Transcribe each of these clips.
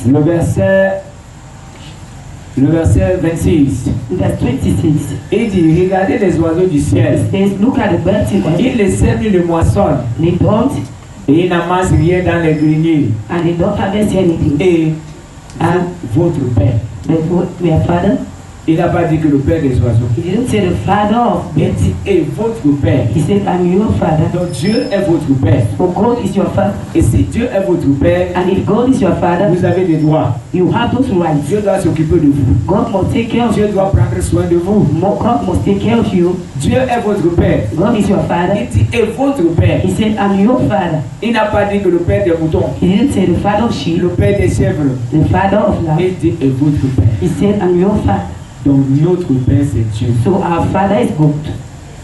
Le verset 26. Verse 26. Il dit, regardez les oiseaux du ciel. It says, look at the birds in heaven. Ils les sèment, ils les moissonnent. They don't, Et ils n'amassent rien dans les greniers. and they don't harvest anything. Et votre Père. Their father, Il n'a pas dit que le Père des oiseaux. he didn't say the father of Il birds. dit, et votre Père. He said, I'm your father. Donc Dieu est votre Père. For God is your father. Et si Dieu est votre Père, And if God is your father, vous avez des droits. you have those rights. Dieu doit s'occuper de vous. God must take care of you. Dieu doit prendre soin de vous. God must take care of you. Dieu est votre Père. God is your father. Il dit, et votre Père. He said, I'm your father. Il n'a pas dit que le Père des moutons, He didn't say the father of sheep, le Père des chèvres. the father of love. Il dit, et votre Père. He said, I'm your father. Donc notre Père c'est Dieu. So our father is God.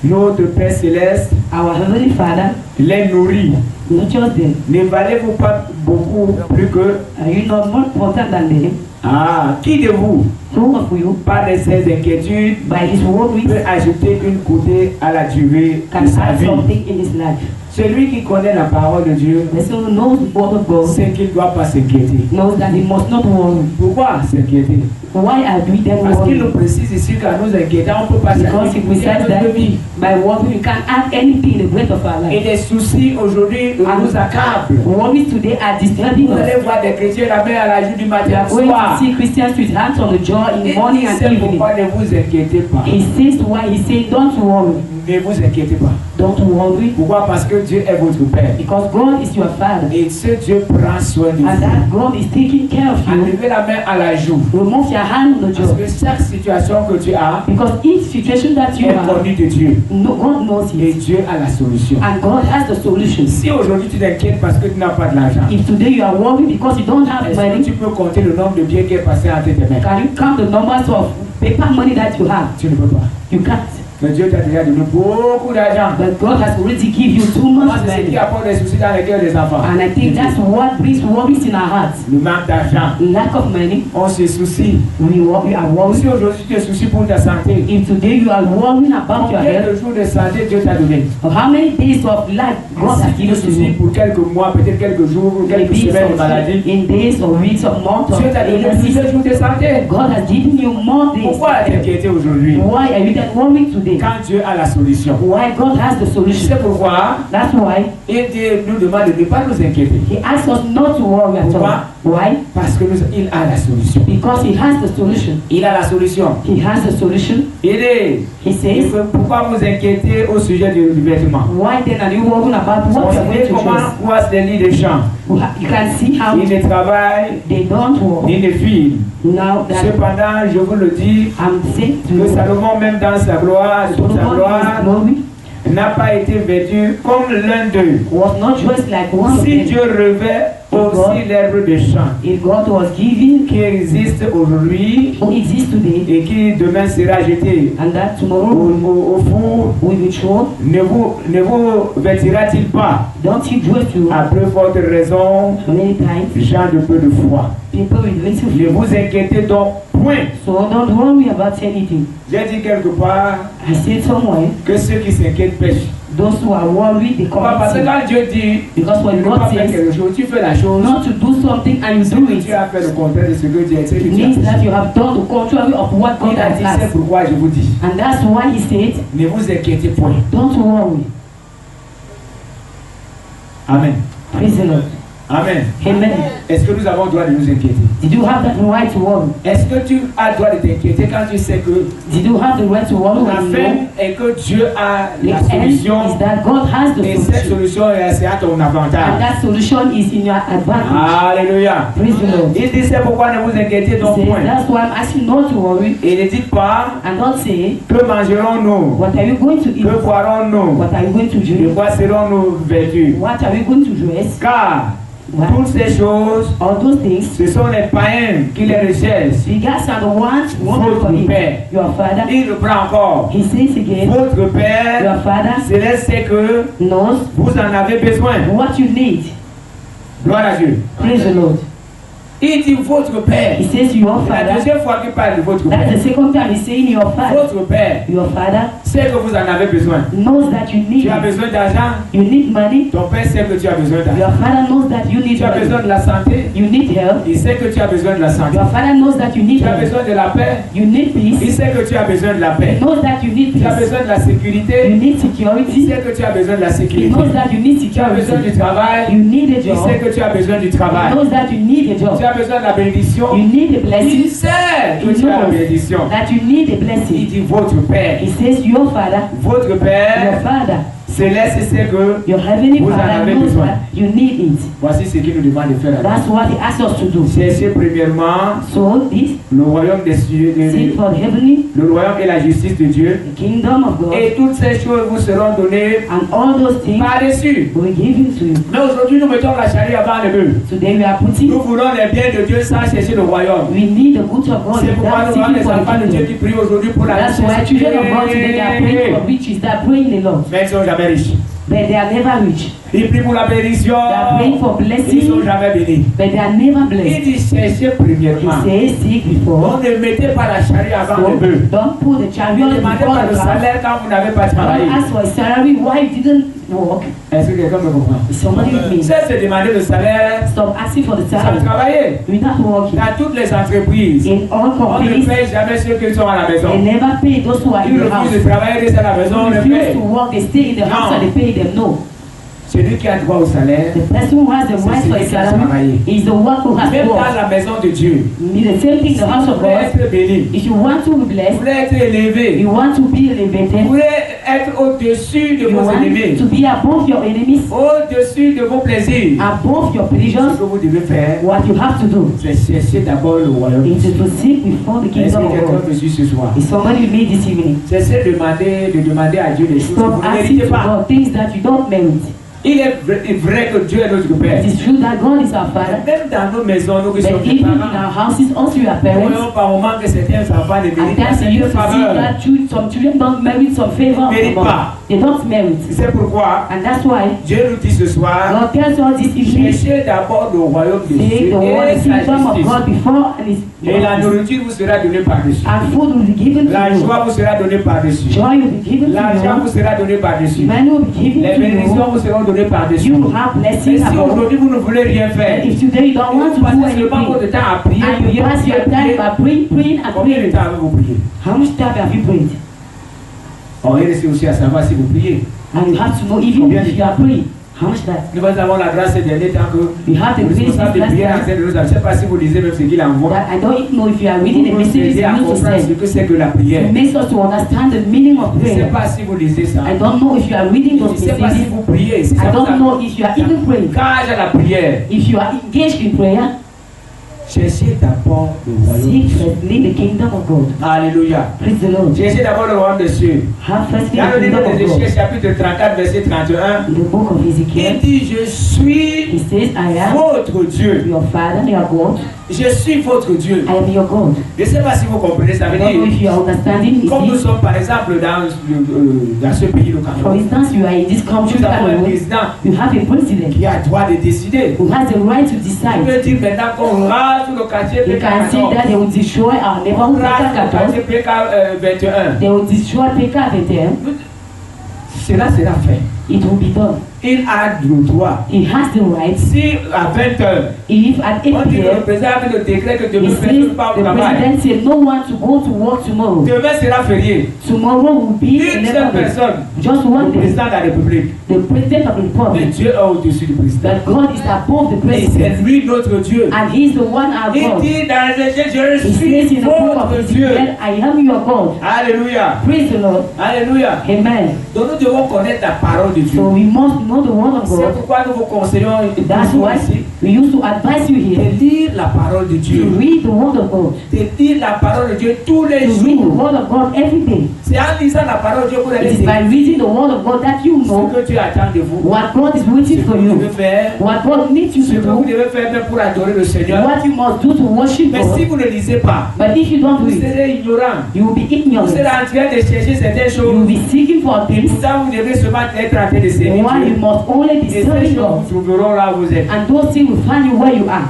Notre Père céleste Our heavenly father, les nourrit. not just them. Ne valez-vous pas beaucoup plus que... Are you not more important than them? Ah, qui de vous, Who of you, par ses inquiétudes, by his worries, peut ajouter une coudée à la durée can de sa add vie? something in his life? Celui qui connaît la parole de Dieu, The son who knows the word of God c'est qu'il ne doit pas s'inquiéter. knows that he must not worry. Pourquoi s'inquiéter? Why are we then Parce qu'il nous worrying? précise ici qu'à nous inquiéter, on ne peut pas Because he s'inquiéter says à that notre vie. by worrying we can add anything in the breath of our Et life. les soucis aujourd'hui nous accablent. Worries today are disturbing Vous us. allez voir des chrétiens la main à la joue du We matin are au going soir. to see Christians with hands on the jaw in the morning and C'est evening. pourquoi ne vous inquiétez pas. He says why he says don't worry. Ne vous inquiétez pas. Don't worry. Pourquoi? Parce que Dieu est votre Père. Because God is your father. Et ce Dieu prend soin de And vous. that God is taking care of you. Enlevez la main à la joue. Remove your hand on the Parce jaw. que chaque situation que tu as Because each situation that you est have, connue de Dieu. no, God knows Et it. Dieu a la solution. And God has the solution. Si aujourd'hui tu t'inquiètes parce que tu n'as pas de l'argent, If today you are worried because you don't have est-ce que money, tu peux compter le nombre de biens qui est passé entre tes mains? can you count the numbers of paper money that you have? Tu ne peux pas. You can't. Mais Dieu t'a déjà donné beaucoup d'argent. But God has already given you too Moi, much c'est ce qui money. apporte des soucis dans les cœurs des enfants. And I think that's what brings worries in our hearts. Le manque d'argent. Lack of money, On se soucie. we are worried. Si aujourd'hui tu te soucies pour ta santé, If today you are worrying about your combien health, de jours de santé Dieu t'a donné? how many days of life God has Si tu te given to soucies you? pour quelques mois, peut-être quelques jours, quelques Maybe semaines de maladie, in days or weeks or months or Dieu t'a donné illnesses. plusieurs jours de santé. God has given you more days. Pourquoi t'inquiéter aujourd'hui? Why are you then worried today? Quand Dieu a la solution. Why God has the solution. C'est pourquoi That's why il nous demande de ne pas nous inquiéter. He asks us not to worry at all. Pourquoi? Why? Parce que il a la solution. Because He has the solution. Il a la solution. He has the solution. Il dit, He says, pourquoi vous inquiétez au sujet du vêtement? why then are you worrying about what you are going to Comment dress? voient les lits des champs? You can see how Ils ne travaillent, they don't work. ils ne filent. Now that Cependant, je vous le dis, I'm saying to que you, Salomon, même dans sa gloire, toute sa Solomon gloire, is glory n'a pas été vêtu comme l'un d'eux. was not dressed like one of Si them. Dieu revêt aussi l'herbe des champs If God was giving, qui existe aujourd'hui who exists today, et qui demain sera jeté and that au tomorrow four, will be thrown, ne vous vêtira-t-il pas? don't He dress you? À plus forte raison, Many times, gens de peu de foi. people with little Ne faith. vous inquiétez donc point. So don't worry about anything. J'ai dit quelque part I said somewhere, que ceux qui s'inquiètent pêchent. those who are worried, they Pourquoi? Parce que commit sin. quand Dieu dit Because de when ne God pas faire says quelque chose, tu fais la chose, not to do something and you c'est do que it, tu as fait le contraire de ce que Dieu a dit. it means that you have done the contrary of what God Il a has dit, c'est asked. pourquoi je vous dis, And that's why He said, ne vous inquiétez point. don't worry. Amen. Praise the Lord. Amen. Amen. Est-ce que nous avons le droit de nous inquiéter? Did you have that right to worry? Est-ce que tu as le droit de t'inquiéter quand tu sais que Did you have the right to worry la when you fin know est que Dieu a the la end solution is that God has the et cette solution? solution c'est à ton And avantage? that solution is in your advantage. Alléluia. Praise the Lord. Il dit c'est pourquoi ne vous inquiétez He donc says, point. that's why I'm asking not to worry. Et ne dites pas And don't say, que mangerons-nous, what are you going to eat? que boirons-nous, What are you going to de drink? quoi serons-nous vêtus. What are we going to dress? Car What? toutes ces choses, All those things, ce sont les païens qui les recherchent. you guys are the ones who want Votre for him. Père. Your father, Il reprend encore. He says again, Votre Père your father céleste sait que knows vous en avez besoin. what you need. Gloire à Dieu. Praise the Lord. Il dit votre père. He says your C'est la father. deuxième fois qu'il parle de votre That's père. the second time he's saying your father. Votre père Your father sait que vous en avez besoin. knows that you need Tu as it. besoin d'argent. You need money. Ton père sait que tu as besoin d'argent. Your father knows that you need Tu as besoin money. de la santé. You need help. Il sait que tu as besoin de la santé. Your father knows that you need Tu as help. besoin de la paix. You need Il peace. sait que tu as besoin de la He paix. knows that you need Tu as peace. besoin de la You sécurité. need Il security. sait que tu as besoin de la He sécurité. knows that you need Tu as besoin du security. travail. You need a Il sait job. que tu as besoin du He travail. knows that you need a Tu job. as besoin de la bénédiction. You need a Il blessing. sait que He tu as la knows bénédiction. that you need a Il blessing. dit votre père. He says your father, Votre your père father, céleste sait que your heavenly vous en father avez knows besoin. that you need it. Voici ce qu'il nous demande de faire. That's what he asks us to do. Cherchez premièrement So this, le royaume des cieux, seek for the heavenly, le royaume et la justice de Dieu. the kingdom of God, Et toutes ces choses vous seront données and all those things par-dessus. will be given to you. Mais aujourd'hui, nous mettons la charrue avant le bœuf. Today we are putting, Nous voulons les biens de Dieu sans chercher le royaume. we need the good of God C'est pourquoi without nous avons seeking les for enfants the de Dieu kingdom. qui prient aujourd'hui pour la That's why children of God today they are praying for richesse. riches, they are praying a lot, Mais ils ne sont jamais riches. but they are never rich. Ils prient pour la bénédiction. They are praying for Ils ne sont blessing, jamais bénis. but they are never Il blessed. dit cherchez premièrement. He says seek On before, ne mettez pas la charrue avant so le bœuf. don't put the Ne chariot demandez before pas the le car. salaire quand vous n'avez pas travaillé. Don't ask for a salary why you didn't work. Est-ce que quelqu'un me comprend? Somebody with me. C'est se demander le salaire Stop asking for the sans salary travailler. without working. Dans toutes les entreprises, In all on ne companies, paye jamais ceux qui sont à la they maison. never pay those who are in Ils the house. refusent de travailler, rester à la maison, on They le refuse paye. to work, they stay in the house No. and they pay them. No. Celui qui a droit au salaire, The person who has the right for a salary is the one who has même dans worked. la maison de Dieu, The same thing in the house vous of voulez God. être béni, If you want to be vous blessed, voulez être élevé, you want to be vous elevated, voulez être au-dessus de you vos want ennemis, to be above your enemies, au-dessus de vos plaisirs. above your Ce pleasures, que vous devez faire, what you have to do c'est chercher d'abord le royaume. is to seek before the Est-ce kingdom que of quelqu'un God. me suit ce soir? Is somebody with me this evening? Cessez de demander à Dieu des choses que Stop vous ne asking méritez for pas. God things that you don't merit. Il est vrai que Dieu est notre Père. It is true that God is our Father, Même dans nos maisons, nous qui sommes but des even in parents, our houses, also we are nous parents. voyons par moment que certains enfants ne At méritent pas times you certaines used to see faveurs. that some children don't merit some favor Merit from pas. us. They don't merit. C'est pourquoi And that's why Dieu nous dit ce soir, God tells us this evening, cherchez d'abord le royaume de seek Dieu the et word, the sa kingdom of justice. God before and His Et la nourriture vous sera donnée par-dessus. and food will be given to La you. joie vous sera donnée par-dessus. Joy will be given L'argent to vous you. sera donné par-dessus. Money will be given Les to bénédictions you. vous seront données par-dessus. You will have Mais blessings si above. aujourd'hui vous ne voulez rien faire, And if today you don't want to vous passez do seulement anything, votre temps à prier, and you prier, pass your prier, time prier, by praying and combien de praying, temps avez-vous prié? how much time have you prayed? On est resté aussi à savoir si vous priez. And you have to know even if you are praying, how much time. Nous avons la grâce ces derniers temps que We have the le grace responsable de this prière en last train time de nous appeler. Je ne sais pas si vous lisez même ce qu'il envoie. that I don't know if you are Pour reading the nous messages aider à you need to comprendre ce send. que c'est que la prière. It makes us to understand the meaning of Je ne sais prayer. pas si vous lisez ça. I don't know if you are reading Je ne those sais pas si messages. vous priez. Si I ça vous don't know if you are even praying. engage à la prière, If you are engaged in prayer, cherchez d'abord le royaume. seek firstly the kingdom of God. Alléluia. Praise the Lord. Cherchez d'abord le royaume des cieux. Have firstly Dans the le livre kingdom of des God. Échos, chapitre 34, verset 31, In the book of il Ezekiel, dit, je suis he says, I am votre Dieu. your Father, your God. Je suis votre Dieu. I am your God. Je ne sais pas si vous comprenez, ça I veut don't know dire, if you are understanding. comme nous You see, sommes par exemple dans ce pays, le for Cameroun, instance, you are in this country, nous avons un Cameroon. président You have a president qui a le droit de décider. who has the right to Il decide. peut dire maintenant qu'on rase tout le quartier They can say PK14. that they will destroy our On neighborhood rase le PK14. quartier PK21. They will destroy PK21. Cela sera fait. It will be done. Il a le droit. He has the right. Si à 20h, If at 8 on dit que le p.m. président a fait le décret que he demain says, personne ne part au the travail, president said no one to go to work tomorrow. demain sera férié. Tomorrow will be Une seule 11 days. personne, Just le one day. président de la République, The president of the mais republic. Dieu est au-dessus du président. That God is above the Et c'est president. lui notre Dieu. And he is the one our Il God. dit dans les Écritures, je He says suis in the book of votre Dieu. Ezekiel, I am your God. Alléluia. Praise the Lord. Alléluia. Amen. Donc nous devons connaître la parole de Dieu. So we must know the word of C'est God. pourquoi nous vous conseillons That's toujours why ici we used to advise you here de lire la parole de to Dieu. read the word of God. De lire la parole de Dieu tous les To read the jours. word of God every day. C'est en lisant la parole de Dieu que vous It allez is by savoir reading the word of God that you ce know que Dieu attend de vous. what God is Ce waiting que for vous you. devez faire. What God needs you Ce to que vous do. devez faire même pour adorer le Seigneur. What you must do to worship Mais si God. vous ne lisez pas, But if you don't vous read, serez ignorant. you will be Vous ignorant. serez en train de chercher certaines You will choses. be seeking for Et things pourtant, vous devez seulement être en train de servir while you Dieu. must only be Et ces serving choses God. vous trouveront là où vous êtes. And those things will find you where you are.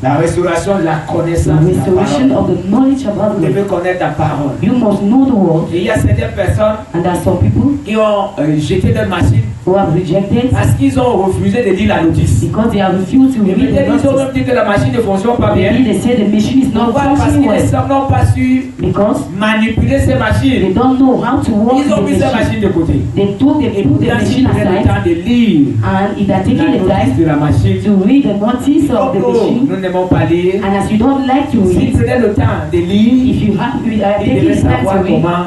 La restauration de la The connaissance de la restoration parole. of the knowledge about Vous the devez word. connaître la parole. You must know the word. Et il y a certaines personnes And there are some people qui ont jeté leur machine who have rejected parce qu'ils ont refusé de lire la notice. because they have refused to Et read the peut-être ils ont notice. même dit que la machine ne fonctionne pas bien. Maybe they say the machine is not Pourquoi? Parce functioning qu'ils well n'ont pas su because manipuler ces they machines. don't know how to work Ils ont mis the ces machine. machines de côté. They took Et put the pourtant, s'ils machine prenaient le aside, temps de lire and if they're la taking the notice time de la machine, to read the notice of the oh, machine, nous n'aimons pas lire. and as you don't like to S'ils read, prenaient le temps de lire, if you are ils taking devaient the time savoir to read, comment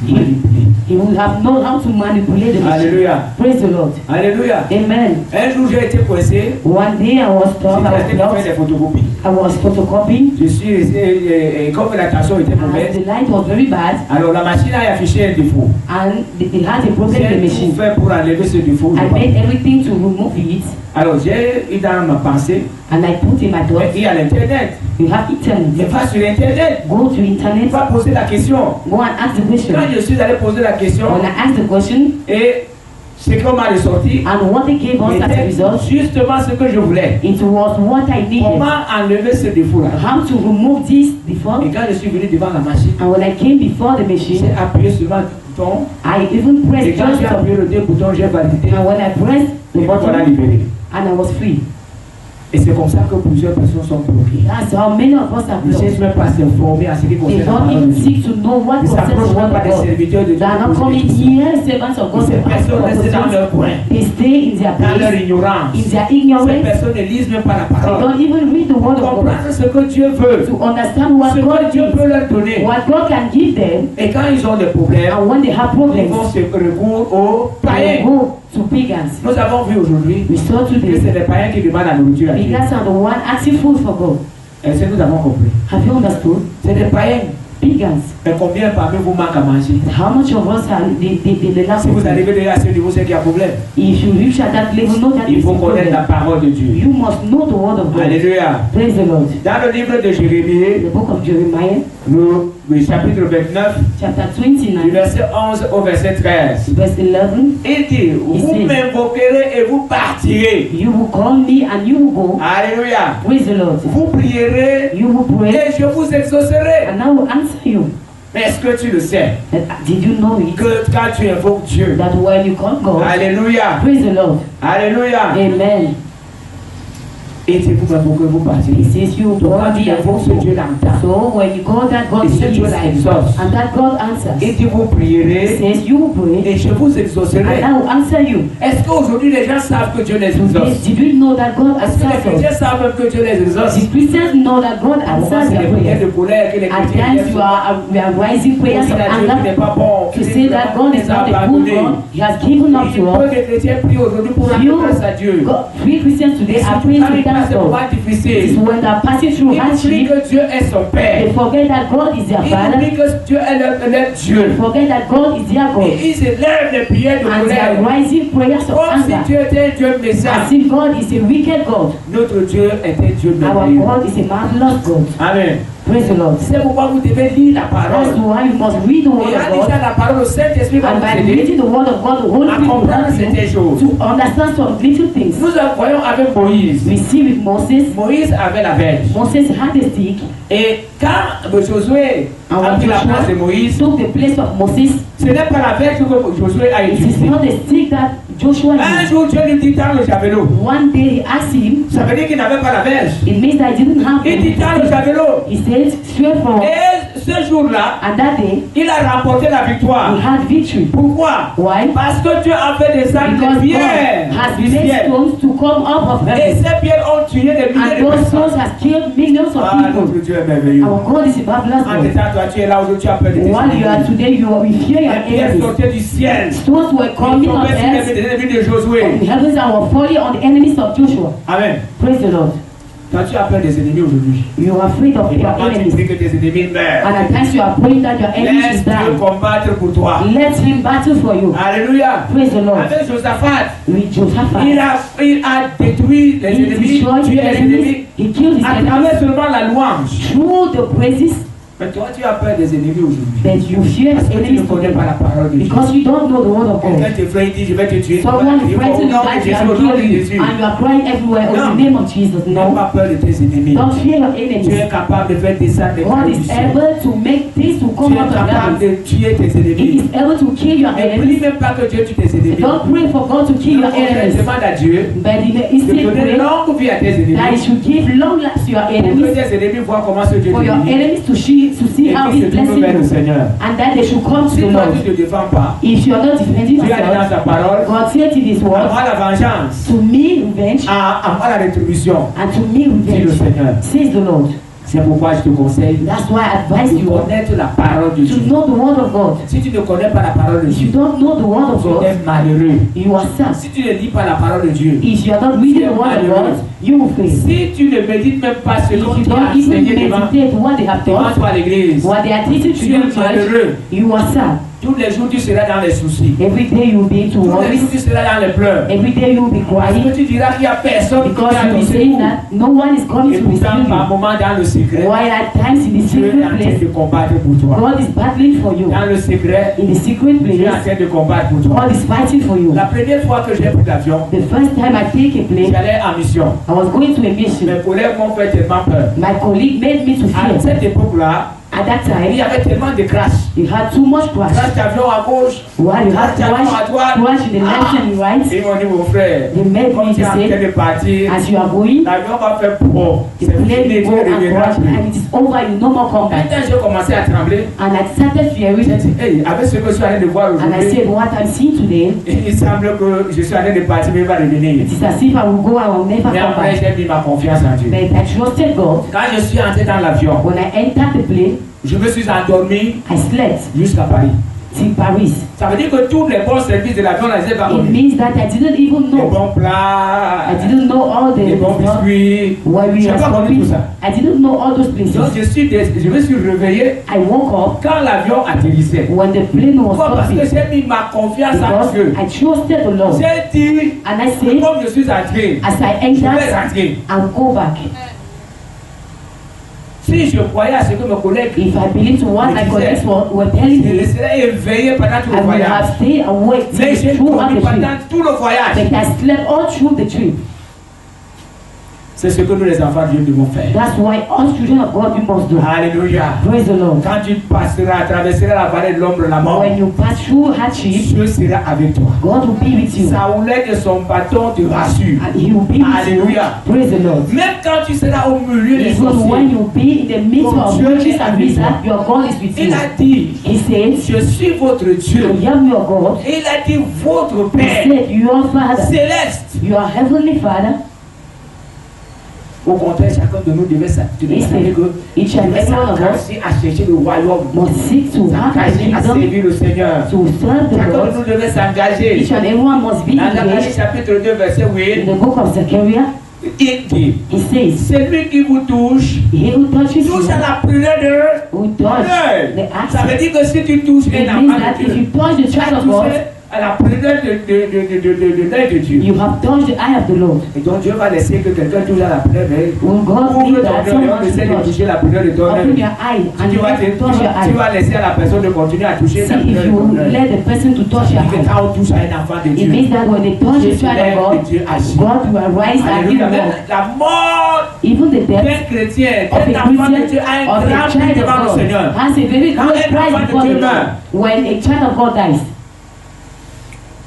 manipuler. you will have known how to manipulate the machine. Alléluia. Praise the Lord. Alléluia. Amen. Un jour, j'ai été coincé. One day I was told, J'étais I resté was pour faire blocked, des photocopies. I was photocopying, Je suis resté, et comme la tension était and mauvaise, the light was very bad, alors la machine a affiché un défaut. and they had a problem in the J'ai tout machine. fait pour enlever ce défaut. I made everything to remove it, Alors j'ai eu dans ma pensée, and I put in my thoughts, il y a l'internet. you have Mais internet. pas sur internet. Go to Il internet, va poser la question. go and ask the question. Quand je suis allé poser la question, When I asked the question, et ce qu'on m'a ressorti, and what they gave us as a était result, justement ce que je voulais. it was what I needed. Comment enlever ce défaut-là? How to remove this before. Et quand je suis venu devant la machine, And when I came before the machine, j'ai appuyé sur le bouton. I even Et pressed quand just j'ai the appuyé le deux boutons, j'ai validé. and when I pressed the Et voilà button, libéré. and I was free. Et c'est comme ça que plusieurs personnes sont bloquées. That's how many of us are Ils ne cherchent blocked. même pas à s'informer en ce qui They concerne la don't parole de even Dieu. seek to know what Ils ne concerns the s'approchent word même pas of des God. serviteurs de Dieu. They are not pour poser coming des questions. here, servants of God, Ces to ask personnes for restent dans questions. leur coin, They stay in their dans leur place, ignorance. in their Ces ignorance. personnes ne lisent même pas la They parole. don't even read the word of God Comprendre ce que Dieu veut, to understand what ce que God Dieu peut gives, leur donner. what God can give them, Et quand ils ont des problèmes, and when they have ils vont problems, se recours aux they païens. go to pagans. Nous avons vu aujourd'hui We saw que today, c'est les païens qui demandent la nourriture à Dieu. pagans are the one asking food for God. Est-ce que nous avons compris? Have you understood? C'est les païens. Pagans. Mais combien parmi vous manquent à manger? How much of us are they lack Si vous of food? arrivez déjà à ce niveau, c'est qu'il y a problème. If you reach at that level, know that Il it's a faut connaître la problem. parole de Dieu. You must know the word of God. Alléluia. Praise the Lord. Dans le livre de Jérémie, The book of Jeremiah, le chapitre 29, chapter du 29, verset 11 au verset 13, verse 11, il dit, vous Ici. m'invoquerez et vous partirez. you will call me and you will go. Alléluia. Praise the Lord. Vous prierez You will pray et je vous exaucerai. and I will answer you. Mais est-ce que tu le sais That, did you know it? que quand tu invoques Dieu, That when you call God, Alléluia, praise the Lord. Alléluia, Amen. et si vous m'invoquez, vous He partirez. says you will Donc call quand tu me and invoques ce you Dieu will go. l'entend. So when you call that God Et ce Dieu hears, la exauce. and that God Et answers. dit vous He prierez says you will pray et je vous and exaucerai. I will answer you. Est-ce qu'aujourd'hui les gens savent que Dieu les Today, exauce? did you know that God Est-ce que les answers us? chrétiens savent même que Dieu les exauce? The Christians know that God À un moment, answers c'est their les prières prayers. de colère que les At chrétiens times we are rising prayers of Dieu n'est anger pas bon. to say that God is not a good abandonné. God. He has given up to Peu us. de chrétiens prient aujourd'hui pour rendre Few, grâce à Dieu. Few Christians Et today are surtout praying quand to ils thank passent des God. moments It's difficiles, when they are passing through ils oublient hardship, que Dieu est son Père. they forget that God is their Ils Father. oublient que Dieu est leur Dieu. They forget that God is their God. Et ils élèvent des prières de And they are colère. rising prayers of Comme si anger. Dieu était un Dieu méchant. As if God is a wicked God. Notre Dieu est un Dieu Our merveilleux. God is a marvelous God. Amen. Praise the Lord. C'est pourquoi vous devez lire la That's parole. why you must read the word Et of en lisant God. la parole, le Saint-Esprit va And vous by aider reading the word of God, the Holy à Spirit will comprendre help certaines you choses. to understand some little things. Nous voyons avec Moïse. We see with Moses, Moïse avait la verge. Moses had a stick, Et quand Josué a and when pris la place de Joshua Moïse, took the place of Moses, ce n'est pas la verge que Josué a it is utilisée. not a stick that Joshua Un used. jour, Dieu lui dit tends le javelot. One day he asked him, Ça veut dire qu'il n'avait pas la verge. it means that he didn't have Il dit tends le it. javelot. He said, straight forward. Et ce jour-là, And that day, il a remporté la he victoire. had victory. Pourquoi? Why? Parce que Dieu a fait des âmes Because de God pierre. has Du made ciel. stones to come up of Et heaven. ces pierres ont tué des milliers And de those personnes. stones has killed millions of Ah, people. notre Dieu est merveilleux. Our God is a marvelous En God. étant toi, tu es là aujourd'hui, tu as peur de tes While you are ennemis. today, you are with fear your Les pierres enemies. sortaient du ciel. Stones were Ils coming on tombaient sur earth. les ennemis de The Josué. heavens and were falling on the enemies of Joshua. Amen. Praise the Lord. Quand tu as peur des ennemis aujourd'hui, You are afraid of et your parfois tu enemies. pries que tes ennemis meurent. And at times you are praying that your enemies Laisse should Dieu die. combattre pour toi. Let him battle for you. Alléluia. Praise the Lord. Avec Josaphat, With Jehoshaphat, il a détruit les he ennemis, destroyed tué the les enemies. ennemis He killed his à enemies travers seulement la louange. through the praises. Mais toi, tu as peur des ennemis aujourd'hui. But you fear Parce que tu enemies ne connais today pas la parole de Dieu. because you don't know the word of Quelqu'un God. te frappe, il dit, je vais te tuer. Someone Il is faut au fighting you nom de that Jésus, can au nom de kill you, Jésus. and you are crying everywhere in the name of Jesus. N'aie No, pas peur de tes ennemis. don't fear your Tu enemies. es capable de faire descendre les God cailloux is du ciel. able to make things to Tu come es out of capable heaven. de tuer tes He ennemis. is able to kill your Ne prie enemies. même pas que Dieu tue tes ennemis. Don't pray for God to kill your enemies, Demande à Dieu but de instead donner pray longue vie à tes that He ennemis. should give long life to your Pour que enemies, tes ennemis voient comment ce Dieu for te your bénit. enemies to see Et how qu'ils He's se tournent blessing vers le you, Seigneur. and that they should come to Si the toi Lord. tu ne te défends pas, If you are not defending Dieu a dit dans yourself, sa parole, God said in His à word, moi la vengeance, to me revenge, à moi la rétribution, and to me dit le revenge, Seigneur. says the Lord. C'est pourquoi je te conseille That's why I advise de you connaître la parole de to Dieu. know the word of God. Si tu ne connais pas la parole de If you Dieu, don't know the word of tu God, es malheureux. you are sad. Si tu ne lis pas la parole de Dieu, If you are not reading the word of God, you will fail. si tu ne médites même pas ce If qu'on you t'a don't even enseigné devant meditate what they have taught, toi à l'église, what they are teaching to tu you es in church, malheureux. you are sad. Tous les jours, tu seras dans les soucis. Every day you will be to Tous les worry. jours, tu seras dans les pleurs. Every day you will be Parce que crying tu diras qu'il n'y a personne qui because vient à you ton will be saying secours. that no one is coming Et to pourtant, rescue par you. moment, dans le secret, While at times in the Dieu est en secret train place, de combattre pour toi. God is battling for you. Dans le secret, In the secret Dieu est en place, train de combattre pour toi. God is fighting for you. La première fois que j'ai pris l'avion, The first time I take a plane, j'allais en mission. I was going to a mission. Mes collègues m'ont fait tellement peur. My colleague made me to À fear. cette époque-là, At that il y time, avait tellement de crashs. you had too much crash. Crash d'avion à gauche, While you had crash d'avion à droite. crash in the left and right, Et ils m'ont dit, mon frère, they made comme me tu es to en train say, de partir, as you are going, l'avion va faire pour. the C'est fini, plane tu will go ne and reviendras crash plus. and it is over, you no more come back. Maintenant, j'ai commencé à trembler. And I started J'ai fearing, dit, hey, avec ce que je suis en train de voir and I aujourd'hui, said, what I'm seeing today, il semble que je suis en train de partir, mais il va revenir. it is as if I will go and I will never Mais come après, back. j'ai mis ma confiance en Dieu. But I trusted God. Quand je suis entré dans l'avion, When I entered the plane, je me suis endormi I slept jusqu'à Paris. till Paris. Ça veut dire que tous les bons services de l'avion, là, je les ai pas It connus. means that I didn't even Les know. bons plats, I didn't know all les bons the stuff biscuits. where we Je were n'ai pas connu tout stopping. ça. I didn't know all those Donc places. je me suis réveillé I woke up quand l'avion atterrissait. when the plane was Pourquoi? Parce que stopping j'ai mis ma confiance en because Dieu. I trusted the Lord. J'ai dit, And I said, comme je suis entré, as I je vais entered, rentrer. I'll go back. Si je croyais à ce que mes collègues, If I believe to what my colleagues were telling je me, laisserais éveillé pendant tout I le would voyage. have stayed awake Mais j'ai throughout dormi the trip. pendant tout le voyage. But I slept all through the trip. C'est ce que nous les enfants de Dieu devons faire. That's why us children of God, we must do. Alléluia. Praise the Lord. Quand tu passeras, traverseras la vallée de l'ombre de la mort, When you pass through hardship, Dieu sera avec toi. God will be with you. Sa houlette de son bâton te rassure. And He will be with you. Alléluia. Praise the Lord. Même quand tu seras au milieu des Even when sorciers, you be in the midst Comme of Dieu witches est and avec wizards, toi. your God is with il you. a dit, He says, je suis votre Dieu. I am your God. Et il a dit, votre He Père said, your Father, céleste. your Heavenly Father. Au contraire, chacun de nous devait savoir que Each and every one of us s'engager à chercher le royaume, must seek to have the s'engager à kingdom, servir le Seigneur. to serve the Chacun de Lord. nous devait s'engager. Each and everyone must be Dans Zacharie engaged. chapitre 2, verset In 8, the book of Zechariah, il dit, he says, celui qui vous touche, he who touches you touche à la prière de will touch the Ça veut axe. dire que si tu touches It un means enfant that de if Dieu, you touch the tu as child of touché God, à la prière de l'œil de Dieu. you have touched the eye of the Lord. Et donc Dieu va laisser que quelqu'un touche à la prière, mais Will God ouvre need ton that cœur et someone on essaie de to touch? toucher la prière de ton Open œil. your eye and Tu vas, touch your tu eye. vas laisser à la personne de continuer à toucher See la prière if de ton you œil. let the person to touch your Et que eye. quand on touche à un enfant de It Dieu, means that when they touch the Dieu se child lève of et God, Dieu agit. God will arise and he Alléluia. will Même walk. la mort Even the death d'un chrétien, of d'un a enfant de Dieu Christian, a un of grand a prix child of devant le God, Seigneur. has a very Quand great un prize enfant de before Dieu the Lord. meurt, When a child of God dies,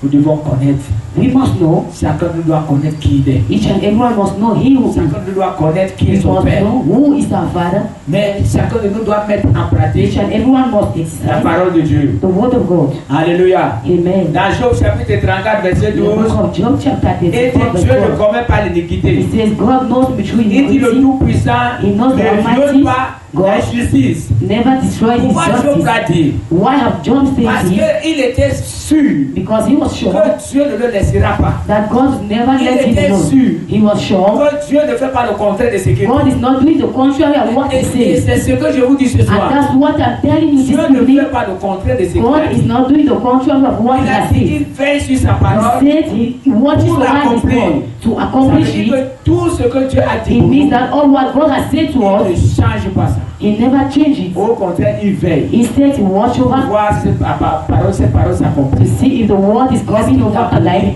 nous devons connaître. we must know, Chacun nous doit connaître qui il est. each and everyone must know he who is. Chacun nous doit connaître qui We est son must Père. know who is our Father. Mais chacun de nous doit mettre en Each pratique and everyone must la accept parole de Dieu. the word of God. Alléluia. Amen. Dans Job chapitre 34, verset In the 12, book of Job chapter il dit 34 verse Dieu ne 12, commet pas l'iniquité. it says God knows between Il dit le iniquity, Tout-Puissant He knows the ne Almighty viole pas la justice. never destroys his Pourquoi Job justice. l'a dit? Why have Job Parce said this? qu'il était sûr because he was sure que Dieu ne le laissera pas. that God never let him était alone. sûr He was sure que Dieu ne fait pas le contraire de ce qu'il dit. God is not doing the contrary of what he Et says. c'est ce que je vous dis ce And soir. that's what I'm telling you this Dieu ne evening. fait pas le contraire de ce qu'il God a is dit. not doing the contrary of what Il he a has dit said. qu'il veille sur sa He parole. said he watches Pour over his l'accomplir. word to Ça veut accomplish dire it. que tout ce que Dieu a dit It pour nous, means that all what God has said to il ne us, change pas ça. he never changes. Au contraire, il veille. Instead, he watch Pour over voir si cette parole to s'accomplit. see if the word is coming over our life.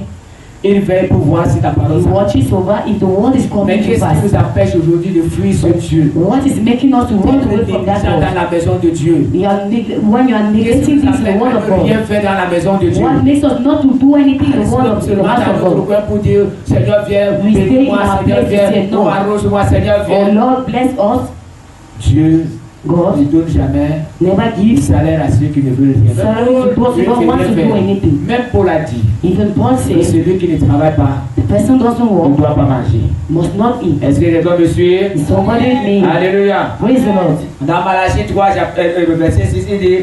Il veille pour voir si ta parole He s'accomplit. watches over if the word is Mais coming to qu'est-ce qui pass. nous empêche aujourd'hui de fuir ce Dieu? What is making us to run away from that Dans word? la maison de Dieu. When you are Qu'est-ce qui negating nous things in the empêche word of de rien God, faire dans la maison de Dieu? what makes us not to do anything in the word of the Seulement house dans of notre God? coin pour dire, Seigneur viens, We stay bénis-moi, in our Seigneur place viens, and say no. oh arrose-moi, Seigneur Oh viens. Lord, bless us. Dieu ne God donne jamais never le gives salaire à ceux qui ne veulent rien. salary to those who don't want to do anything. Même Paul a dit Even Paul que says celui qui ne travaille pas the person doesn't ne work, doit pas manger. must not eat. Est-ce que quelqu'un me suit? Is somebody with me? Alléluia. Praise the Lord. Dans Malachie 3, verset 6, il dit,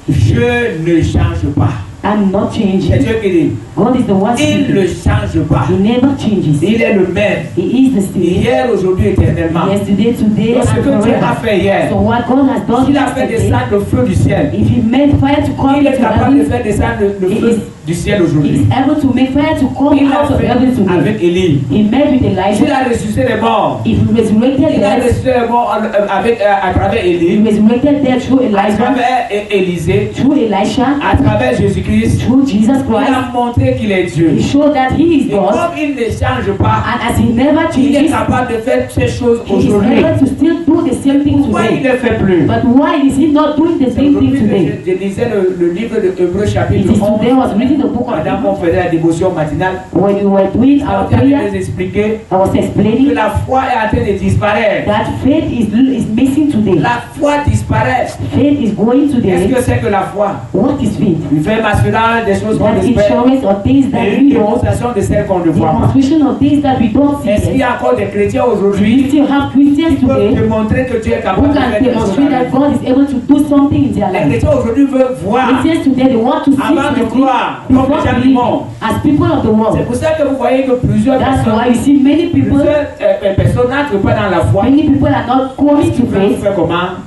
je ne change pas. I'm not C'est changing. Dieu qui dit, God is the one il ne speaking. change pas. He never changes. Il est le même. He is the same. Hier, aujourd'hui, éternellement. Yesterday, today, Donc, ce and que Dieu a forever. fait hier, So what God has done s'il a fait yesterday, descendre le feu du ciel, if He made fire to come il est into capable de heaven, faire descendre le He feu is- du ciel He aujourd'hui. is able to make fire to come Il out l'a of heaven fait today. avec Élie. He made with Il Elijah. a ressuscité les morts. If He resurrected Il a dead, ressuscité les morts à travers He Élie, resurrected dead through à Elijah, travers Élisée, through Elisha, à travers Jésus-Christ. through Jesus Il Christ. a montré qu'il est Dieu. He showed that He is Et God, comme il ne change pas, and as He never il est changes, capable de faire ces choses He is aujourd'hui. able to still do the same thing Pourquoi il today. ne fait plus? But why is He not doing the C'est same aujourd'hui thing que today? je lisais le livre de Hébreux It chapitre is today 11. I was reading the book of Pendant qu'on Hebrews. faisait la dévotion matinale, When we were doing on our vient de prayer, nous expliquer I was que explaining la foi est en train de disparaître. that faith is missing today. La foi disparaît. Faith is going Qu'est-ce today. que c'est que la foi? What is faith? Une ferme assurance des choses qu'on That espère insurance of things that et we une know, démonstration de celles qu'on ne voit pas. demonstration of things that we don't see Est-ce qu'il y yet. a encore des chrétiens We aujourd'hui still have Christians qui peuvent today démontrer que Dieu est who capable de can faire des choses? demonstrate that God is able to do something in their Les life. chrétiens aujourd'hui veulent voir. Christians today, they want to see Avant de something croire, before comme les gens du believing. monde. As people of the C'est world, pour ça que vous voyez que plusieurs that's personnes, why you see many people n'entrent pas dans la foi. are not going to Ils veulent faith. faire comment?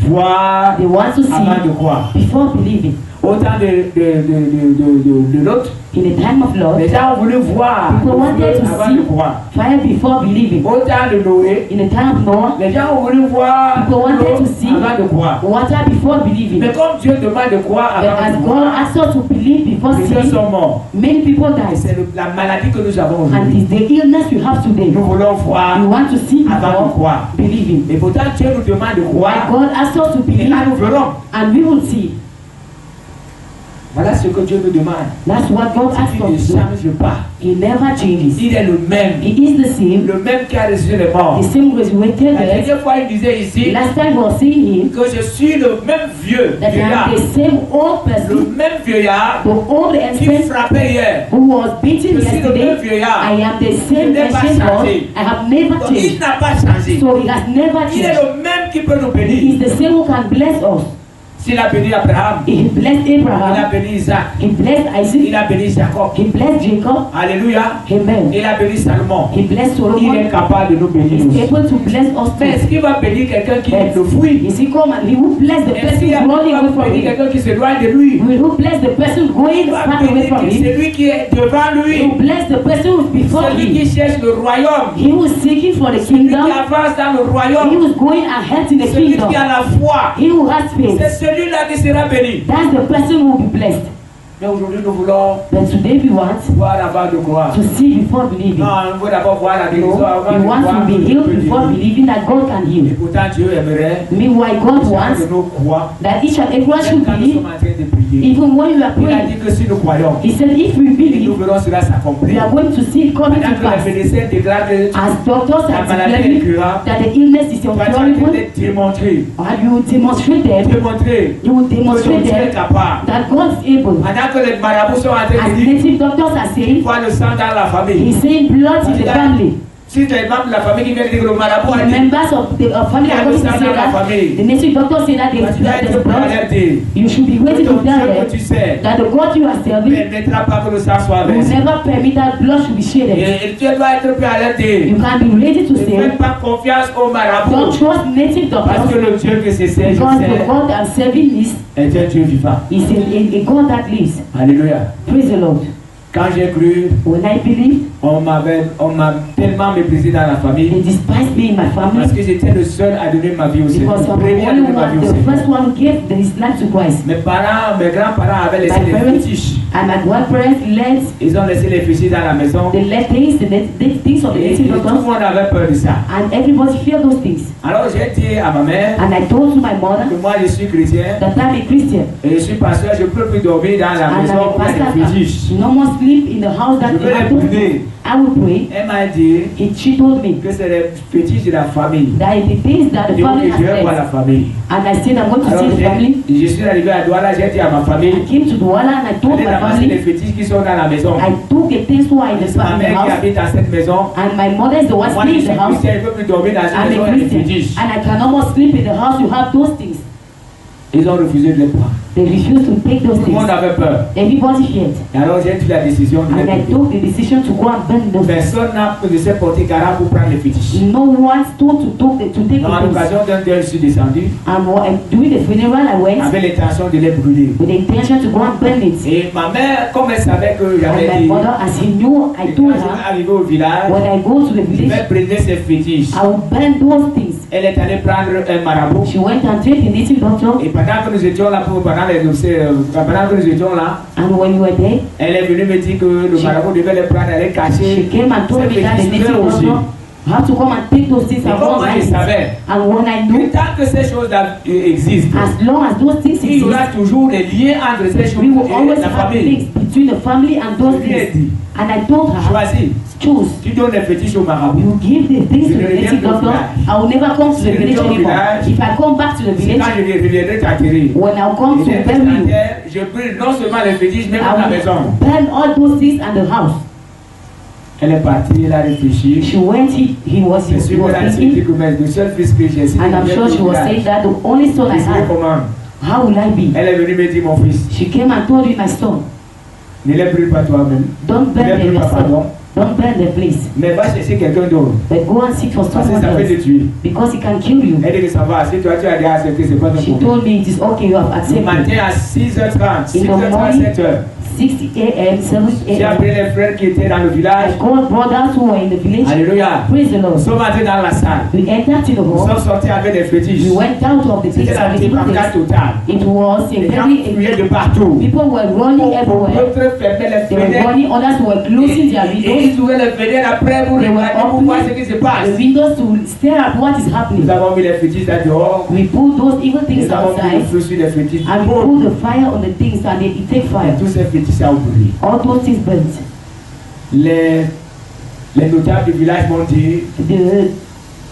Voir They want to avant de see croire. before believing. Au temps de l'autre, In the time of Lord, les gens ont voulu voir people wanted to avant de croire. see fire before believing. Au temps de Noé, In the time of Noah, les gens ont voulu voir people wanted l'eau to see avant de croire. water before believing. Mais comme Dieu demande de croire But avant as de God croire, asks us to believe before les gens seeing, sont morts. many people Et die. c'est la maladie que nous avons And aujourd'hui. it's the illness we have today. Nous voulons voir We want to see avant de before croire. believing. Et pourtant Dieu nous demande de Why croire. God asks us to Et believe, là nous verrons. and we will see. Voilà ce que Dieu nous demande. That's what God asks Il ne us to do. change pas. He never changes. Il est le même. He is the same, Le même qui a ressuscité les morts. the same resurrected La dead. dernière fois, il disait ici Last time we were seeing him, que je suis le même vieux that I vieillard. am the same old Le person, même vieillard the old qui ancient frappait hier. who was beaten Je suis le même yesterday. vieillard. I am the same Je n'ai pas ancient God. changé. I have never Donc, il changed. n'a pas changé. So he has never Il est changed. le même qui peut nous He is bénir. the same who can bless us. S'il a béni Abraham, He blessed il a Abraham. béni Isaac, He blessed il Isaac. a béni Jacob. He blessed Jacob. Alléluia. Amen. Il a béni Salomon. He blessed Il est Solomon. capable de nous bénir. He's aussi. able to bless us Mais est-ce too. qu'il va bénir quelqu'un qui le fuit? Is he come and he will bless the Est-ce person qu'il running away va from bénir him? quelqu'un qui s'éloigne de lui? Will who bless the person going Il va far away bénir from him? celui qui est devant He lui. will bless the person who is before Celui him. qui cherche le royaume. He who is seeking for the Celui qui kingdom. avance dans le He royaume. who is going ahead in the Celui kingdom. qui a la foi. He who has faith. C'est celui-là qui sera béni. That's the person who will be blessed. Mais aujourd'hui, nous voulons But today we want voir avant de croire. to see before believing. Non, nous voulons d'abord voir la No, guérison avant we de want croire. to be healed before believing that God can Et heal. pourtant, Dieu aimerait Meanwhile, God que wants chacun de nous croit. that each and everyone Même should quand nous believe, sommes en train de prier. even when you are Il a praying. dit que si nous croyons, He said, if we et nous believe, verrons cela we s'accomplir. are going to see it coming Pendant to que pass. les médecins déclarent que As doctors la are maladie est declaring incurable, that the illness is toi, tu as incurable, été démontré. and you will demonstrate them, Démontré you will que ton demonstrate Dieu est them capable. that God is able. Pendant que les marabouts sont en train As de dire, native doctors are il saying, faut le sang dans la famille. he's saying blood in the family. Si tu es membre de la famille qui vient de dire que le marabout a The dit, members of the family are going to say that. The native doctor say that there's blood. You should be waiting to tell them que tu sais, that the God you are ne serving permettra pas que le sang soit will versé. never permit that blood should be shed. Et tu dois être prêt à alerter. You can be ready to Ne fais say, pas confiance au don't marabout. trust native Parce que doctors, le Dieu que c'est, je because the sais, God I'm serving est un Dieu vivant. is a God that lives. Alléluia. Praise the Lord. Quand j'ai cru, When I believed, on m'a tellement méprisé dans la famille. they despised me in my Parce family que j'étais le seul à donner ma vie au Seigneur. because Le I'm the premier à only donner ma vie one, au the Seigneur. first one who gave his life to Christ. Mes parents, mes grands-parents avaient laissé My les parents fétiches. and my grandparents let Ils ont laissé les fétiches dans la maison. the things of the Et native tout le doctors, monde avait peur de ça. and everybody feared those things. Alors j'ai dit à ma mère And I told to my mother que moi je suis chrétien that I'm a Christian et je suis pasteur, je ne peux plus dormir dans la and maison I'm où a il y a pastor. des fétiches. No more sleep in the house that Je veux les brûler. I will pray. Elle m'a dit She told me que c'est les fétiches de la famille. that the things that the Et donc family je vais has voir la left. famille. And I said I'm going to Alors see the family. je suis arrivé à Douala, j'ai dit à ma I famille, came to Douala and I told allez my ramasser les family. fétiches qui sont dans la maison. I took the things who are in the C'est ma family mère qui house, habite dans cette maison. and my mother is the one Moi staying je in suis the house. chrétien, je ne peux plus dormir dans cette I'm maison, a il y a des Christian fétiches. and I can almost sleep in the house. You have those things. Ils ont refusé de les prendre. They refused to take those Tout le monde things. avait peur. Everybody feared. Et alors j'ai pris la décision de les And I brûler. took the decision to go and burn those things. Personne n'a ne s'est porté garant pour prendre les fétiches. No one told to take Donc, à the things. l'occasion d'un deuil, je suis descendu And during the funeral, I went avec l'intention de les brûler. with the intention to go and burn it. Et ma mère, comme elle savait que And j'avais my dit, mother, as he knew, I et told quand je vais her, arriver au village, when I go to the je village, vais brûler ces fétiches. I will burn those things. Elle est allée prendre un marabout. She went and took the native doctor, Et pendant que nous étions là, pendant que nous étions là, and when we were there, elle est venue me dire que le marabout devait les prendre, elle est she cachée. came and told me that the native doctor have to come and take those things Et and comme go moi and je hide it. savais, And when I que knew, tant que ces choses-là existent, as long as those things il y aura exist, toujours des liens entre ces choses we will et always la have famille. things between the family and those Je lui ai things. dit, And I told her, choisis, choose. tu donnes les fétiches au marabout. You give the things to the native doctor. I will never come to the village anymore. If I come back to the C'est village, quand je reviendrai t'atterrir. when I come to Et bury you, je brûle non seulement les fétiches, même la I maison. will burn all those things and the house. Elle est partie, elle a réfléchi. She went, he was Je suis thinking, le seul fils que j'ai. and I'm sure she was saying that the only son I had, Comment? how will I be? Elle est venue me dire, mon fils, She came and told me, my son, ne les brûle pas toi-même. don't Ne burn les them brûle pas, yourself. pardon. Don't burn the place. Mais va chercher quelqu'un d'autre. But go and seek for Parce que someone ça peut te else. tuer. Because he can kill you. Elle dit que ça va, si toi tu as déjà accepté, c'est pas ton She problème. told me it is okay, you have Le accepted. matin à 6h30, In the 6h30, morning, 7h, 6 a.m., 7 j'ai a.m. appelé les frères qui étaient dans le village. I called brothers who were in the village. Alléluia. Praise the Nous Lord. sommes entrés dans la salle. We entered in the Nous hall. sommes sortis avec des fétiches. We went out of the C'était things la and the débandade things. totale. It was a Les gens very. fuyaient de partout. People were running everywhere. D'autres fermaient les They were fenêtres. running. Others were closing their Et windows. ils ouvraient les fenêtres après pour They were regarder pour voir ce qui se passe. the windows to stare at what is happening. Nous avons mis les fétiches là dehors. We put those evil things Nous avons mis le outside feu sur les fétiches. and we put the fire on the things and it take Et fire. tous ces fétiches ont brûlé. All those things burnt. Les notables du village m'ont dit, The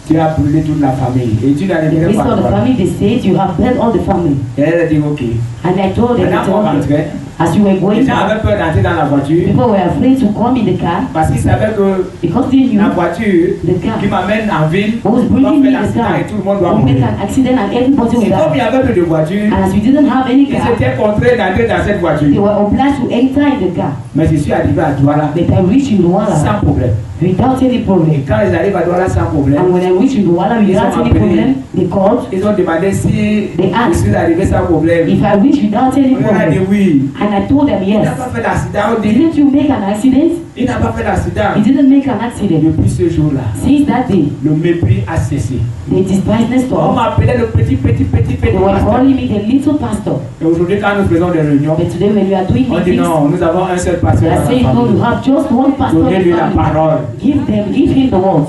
tu as brûlé toute la famille. Et tu the n'arriverais priest pas à of the voir. family, they said, you have burnt all the family. Et elle a dit, ok. And I told them, Maintenant, on rentrait. as you were Les going gens out, avaient peur d'entrer dans la voiture people were afraid to come in the car parce qu'ils savaient que because they knew la voiture the car qui m'amène en ville was doit bringing me faire the l'accident car et tout le monde doit will make mourir. an accident and everybody Et will comme il die. y avait peu de voitures, And as we didn't have any ils car, étaient contraints d'entrer dans cette they voiture. were obliged to enter in the car. Mais je suis arrivé à Douala But I reached in Douala sans problème. without any Et problem. quand ils arrivent à Douala sans problème, And when I reached in Douala without any problem, they called. ils ont demandé si They je asked suis arrivé sans problème. if I reached without any On leur a dit problem. oui. And I told them Il n'a yes. pas fait d'accident. On dit, Didn't you make an accident? il n'a pas fait d'accident. He didn't make an accident. Depuis ce jour-là, Since that day, le mépris a cessé. they despised me On store. m'appelait le petit They were pasteur. calling me the little pastor. Et aujourd'hui, quand nous faisons des réunions, But today when we are doing on dit meetings, non, nous avons un seul they pasteur are dans la saying no, you famille. have just one pastor in Donnez-lui the la family. parole. Give him the word.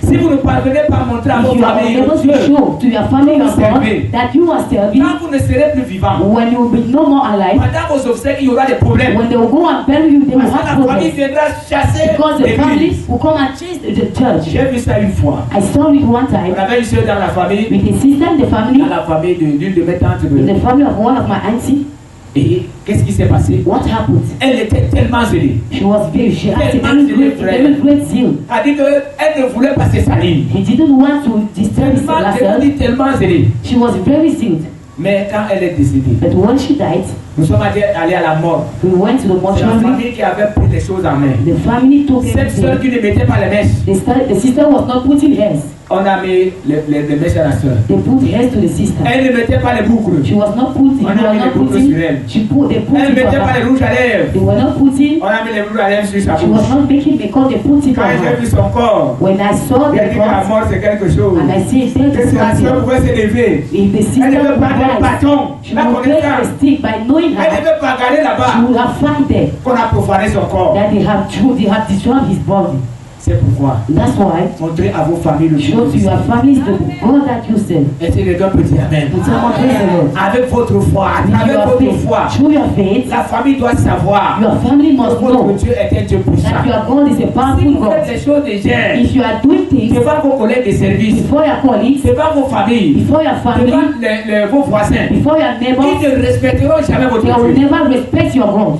Si vous ne parvenez pas à montrer à If vos you are familles unable Dieu, to show to your family Vous of God servez. that you are serving, quand vous ne serez plus vivant, when you will be no more alive, pendant vos obsèques, il y aura des problèmes. when they will go and bury you, they will Parce que have la famille problems. viendra chasser Because the l'église. family will come and chase the church. J'ai vu ça une fois. I saw it one On time avait une soeur dans la famille, with a sister in the family, dans la famille d'une de mes tantes. in the family of one of my auntie. Et qu'est-ce qui s'est passé? What happened? Elle était tellement zélée. She had a very great zeal. Elle dit qu'elle ne voulait pas se salir. He didn't want to disturb herself. Tellement zélée. She was very zealed. Mais quand elle est décédée, But when she died, nous sommes allés à la mort. we went to the C'est la mortuary. famille qui avait pris les choses en main. The family took Cette sœur everything. qui ne mettait pas les mèches, The sister was not putting hairs. on a mis les mèches à la sœur. They put hairs to the sister. Elle ne mettait pas les boucles. She was not putting. On a mis les boucles sur elle. She put. They put Elle ne it on mettait pas les her. rouges à lèvres. They were not putting. On a mis les rouges à lèvres sur sa She bouche. was not making because they put it on Quand j'ai vu her. son corps, When I saw il a the dit que la cross mort c'est quelque chose. and I see death Que is si la sœur something, pouvait se lever, if the elle sister ne veut would pas aller au rise, bâton, she la would take a connaissance. stick by knowing Elle ne her. veut pas regarder She là-bas would have found there qu'on a profané son corps. that they have destroyed his body. C'est pourquoi That's why montrez à vos familles le show to Dieu. your families the God that you serve. Est-ce que les deux peuvent dire Amen? And someone praise the Lord. Avec votre foi, With avec your votre faith, foi, through your faith, la famille doit savoir your family que must votre know Dieu est un Dieu puissant. that your God is a Si powerful vous faites God. des choses déjà, If you are doing things devant vos collègues de service, before your colleagues, devant vos familles, before your devant family, vos voisins, before your ils neighbors, ne respecteront jamais votre they will Dieu. never respect your God.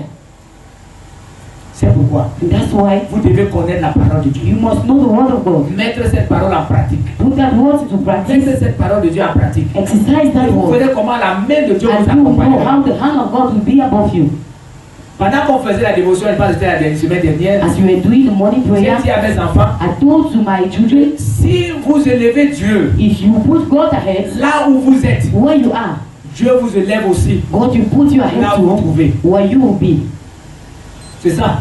C'est pourquoi That's why vous devez connaître la parole de Dieu. you must know the word of God. Mettre cette parole en pratique. Put that word into practice. Mettre cette parole de Dieu en pratique. Exercise Et that vous word. verrez comment la main de Dieu vous And you will know accompagnera. how the hand of God will be above you. Pendant qu'on faisait la dévotion, je pense que c'était la semaine dernière, As you were doing the morning j'ai prayer, dit à mes enfants, I told to my children, si vous élevez Dieu if you put God ahead, là où vous êtes, where you are, Dieu vous élève aussi God you put your head là où vous vous to, trouvez. where you will be. C'est ça.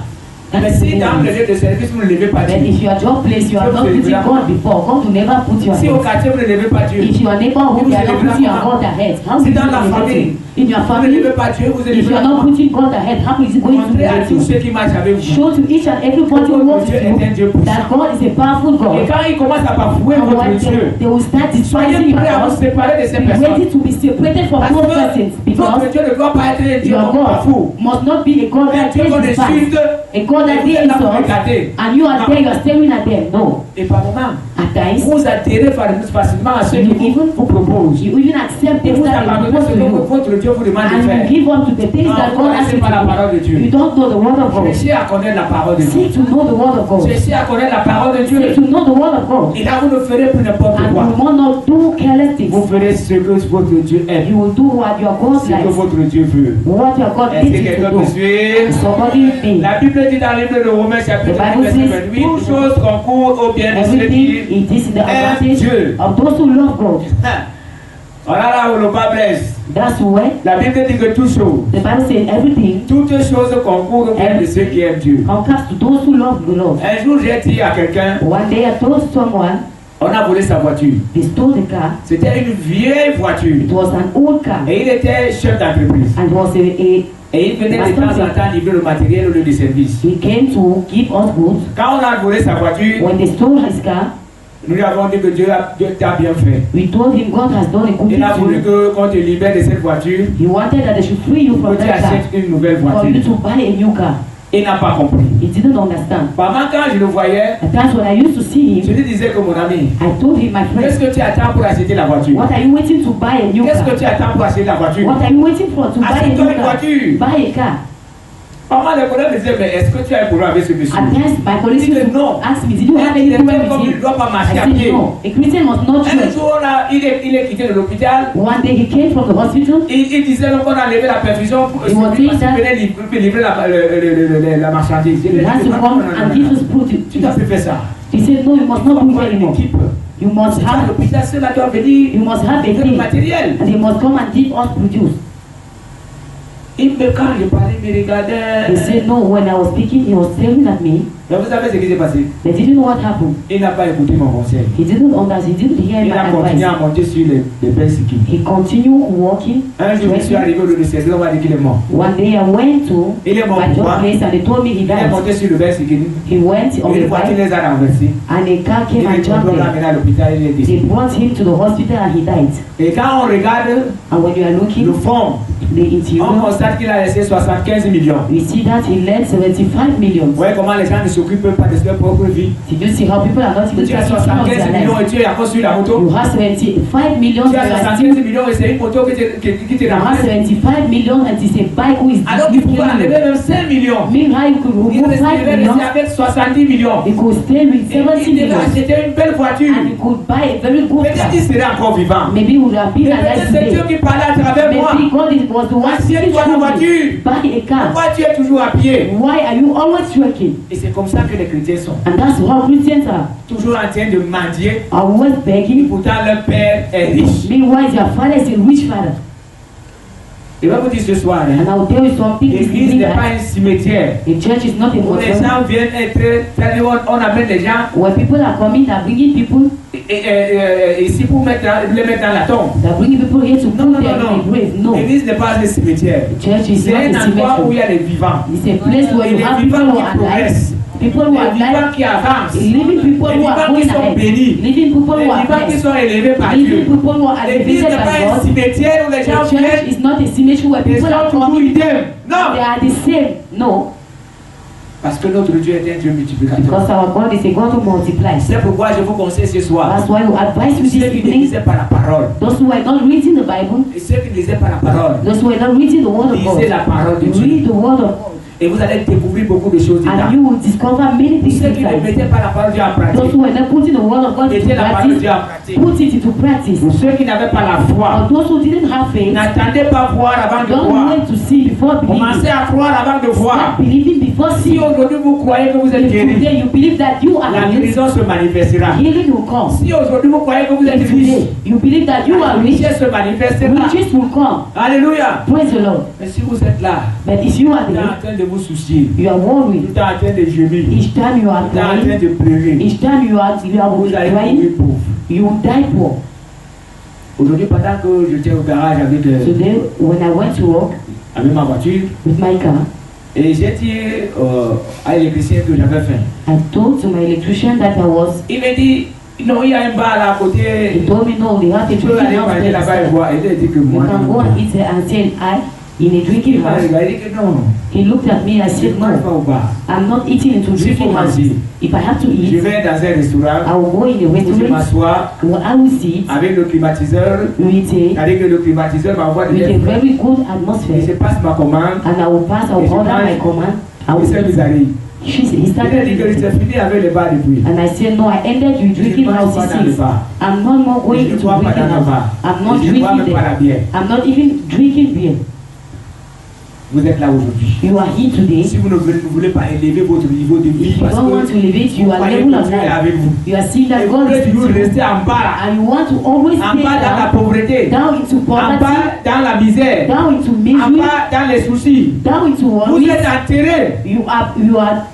Mais That's si the dans le way. lieu de service, vous ne levez pas But Dieu, if your job place, you are not putting God before, God will never put your si au head. quartier, vous ne levez pas Dieu, If your neighborhood, you are not putting your God ahead, how is si it dans la going to famille, be? In your vous ne family, levez pas Dieu, vous if élevez you are not putting God ahead, how is it going to montrez à tous be? ceux qui marchent avec vous. Show to each and everybody who works with you that God is a powerful Et God. quand ils commencent à bafouer And votre when Dieu, they will start soyez despising prêts à vous God, séparer de ces be personnes. ready to be separated from Parce those que persons votre because Dieu ne doit pas être un Dieu your God bafou. must not be a God Un that Dieu qu'on takes the insulte past, a God that et vous they êtes là pour insult, regarder. and you are there, you are staring at them. No. Et par moments, At times, vous adhérez facilement à ceux qui vous proposent. you even accept Et things vous that they abandonnez propose ce to que you, votre Dieu vous demande de and faire. you give up to the things Non, that vous God ne asks connaissez you pas la to parole de do. Dieu. You don't know the word of God. Cherchez à connaître la parole de Dieu. Seek to know the word of God. Cherchez à connaître la parole de Dieu. Seek to know the word of God. Et là, vous ne ferez plus n'importe And quoi. you will not do careless things. Vous ferez ce que votre Dieu aime. You will do what your God Ce que likes, votre Dieu veut. what your God Est-ce needs que you quelqu'un to peut do. suivre? Somebody me. La Bible dit dans le livre de Romains chapitre The 8 Bible verset says, 28, toutes choses concourent au bien de ceux Everything qui... it is in the aime advantage Dieu. of those who love God. Voilà là où le bas blesse. That's why La Bible dit que toutes choses, the Bible says everything toutes choses concourent au bien de ceux qui aiment Dieu. comes to those who love the Lord. Un jour, j'ai dit à quelqu'un, One day I told someone on a volé sa voiture. they stole the car. C'était une vieille voiture. It was an old car Et il était chef d'entreprise. and was Et il venait de temps en temps livrer le matériel au lieu de service. he came to give us goods. Quand on a volé sa voiture, When they stole his car, nous lui avons dit que Dieu t'a bien fait. we told him God has done a good Il thing a to voulu you. qu'on te libère de cette voiture He wanted that they should free you pour from que tu that car, achètes une nouvelle for you voiture. to buy a new car. Il n'a pas compris. He didn't understand. Pendant quand je le voyais, At times when I used to see je him, lui disais que mon ami, I told him, my qu'est-ce friend, que tu attends pour acheter la voiture? what are you waiting to buy a new Qu'est-ce que car? tu attends pour acheter la voiture? What are you waiting for to buy a Achète-toi new une car? voiture. Buy a car. Maman, le collègue me disait, mais est-ce que tu as un problème avec ce monsieur? At times, my colleagues Il dit used que to non. ask me, did you have Il any est problem comme il with ne him? doit pas marcher I à said, pied. no. A Christian must not Un trust. jour, là, il est quitté de l'hôpital. One day he came from the hospital. Il disait qu'on a levé la perfusion pour Il m'a dit parce qu'il ça. venait livrer la marchandise. He has to come and give us Tu n'as produce. pas fait ça. He said, no, you must not do it Une anymore. équipe. You must have, L'hôpital, ceux-là doivent venir you must have a livrer le thing. matériel. And they must come and give us produce. Quand je parlais, il me regardait. He said, no, when I was speaking, he was staring at me. Mais vous savez ce qui s'est passé? They didn't know what happened. Il n'a pas écouté mon conseil. He didn't understand. He didn't hear Il a my continué advice. à monter sur les bicycles. He continued walking. Un jour, je suis arrivé au lieu de service, on m'a dit qu'il est mort. One day I went to Il est mort my pourquoi? job place and they told me he Il est died. monté sur le bicycle. He went on Une the voiture bike les a renversés. and a car Il came and est jumped tombé him. à l'hôpital, il est They décédé. brought him to the hospital and he died. Et quand on regarde And when you are le looking fond, the on interior, constate qu'il a laissé 75 millions. we see that he left 75 million. Vous voyez comment les gens ne s'occupent pas de leur propre vie. Did you see how people are not even Tu as taking care of 75 their millions et lives? tu es encore sur la moto. You have 75 million. Tu as 75 millions et c'est une moto qui te You have ramasse. 75 million and it's a bike who is Alors qu'il pouvait enlever même 5 millions. Meanwhile, you could Il remove 5 devait million. rester avec 70 millions. You could stay with Et 70 il devait million. acheter une belle voiture. And you could buy a very good Peut-être car. qu'il serait encore vivant. Maybe you would have been Mais alive peut-être c'est Dieu today. qui parlait à travers moi. Maybe God was the one speaking Achète-toi une through voiture. you. Buy a car. Pourquoi tu es toujours à pied? Why are you always working? Et c'est comme ça que les chrétiens sont. And that's how Christians are. Toujours en train de mendier. Always Et begging. pourtant leur père est riche. Meanwhile, their father is a rich father. Et je vais vous dire ce soir, hein, And I will tell you something. This l'église evening n'est pas that un cimetière. the church is not a Où les motel. gens viennent être, c'est-à-dire on amène les gens Where people are coming, they're bringing people, ici pour les mettre dans la tombe. they're bringing people here to Non, put non, them in non, a grave. non. No. L'église n'est pas un cimetière. The church is C'est not un a endroit où il y cemetery. a les vivants. It's a place where Et you les have people vivants who qui are alive, progressent. people who Les are vivants alive, qui avancent. living people Les who are vivants going qui sont ahead, bénis. living people Les who are vivants qui blessed, sont élevés par living Dieu. people who are L'église elevated n'est pas by un God. cimetière où les gens The church viennent is not a cemetery where et people sont are toujours coming. idem. They Non. are the same. No, Parce que notre Dieu est un Dieu multiplicateur. because our God is a God who multiplies. C'est pourquoi je vous conseille ce soir. That's why we advise you Ceux this qui ne evening. lisaient pas la parole. Those who are not reading the Bible, Et ceux qui ne lisaient pas la parole. those who are not reading the Word of God, Lisez la parole de Dieu. read the Word of God, Et vous allez découvrir beaucoup de choses and dedans. you will discover many things Ceux qui ne inside. mettaient pas la parole de Dieu en Those pratique. who are not putting the Word of God into Mettez la parole de practice, Dieu en pratique. put it into practice. Pour ceux qui n'avaient pas la foi, For those who didn't have faith, n'attendez pas voir avant de don't voir. wait to see before Commencez believing. à croire avant de voir. Start believing before Si seeing. aujourd'hui vous croyez que vous êtes If guéri, today you believe that you are la healed, guérison se manifestera. healing will come. Si aujourd'hui vous croyez que vous êtes If riche, today you believe that you la are rich, richesse se manifestera. riches will come. Alléluia. Praise the Lord. Mais si vous êtes là, But if you are vous êtes there, en train de vous soucier, you are worried. vous êtes en train de gémir, vous Each time you are êtes en train crying, de pleurer, each time you are vous allez crying, mourir pauvre. you will die poor. Aujourd'hui, pendant que j'étais au garage avec, Today, when I went to work avec ma voiture, with my car, et j'ai dit à l'électricien que j'avais faim. I told to my electrician that I was. Il m'a dit, non, il y a un bar là à He côté. told me no, they have a Tu peux drinking aller house manger là-bas et there. boire. Et il a dit que You moi, can go non. and eat there and say I in a Il drinking m'a house. regardé, il a dit que non, non. He looked at me and Je said ne mange pas no, au bar. I'm not eating into Si drinking faut houses. manger. If I have to Je eat, vais dans un restaurant I will go in a où je restaurant m'assois where I will sit avec le climatiseur. with C'est-à-dire que le climatiseur m'envoie de with a l'air frais. very good Et je atmosphere, passe ma commande. and I will pass. I will order my command. I Et c'est will. bizarre. He Il a started dit que eating. c'est fini avec le bar depuis. And I said, no, I ended with drinking Je ne mange pas houses dans le since. bar. I'm not more going Je ne into bois pas drinking dans le houses. bar. I'm not Je ne bois drinking même pas la there. bière. I'm not even drinking beer. Vous êtes là aujourd'hui. You are here today. Si vous ne voulez pas élever votre niveau de vie, If you parce don't want to que elevate vous your croyez level que of Dieu est life, avec vous. you are seeing Et that vous God voulez is toujours with you. rester en bas, And you want to always en stay bas dans la down, pauvreté, down into en poverty, bas dans la misère, down into en misery, bas dans les soucis. down into Vous worry. êtes enterré. You are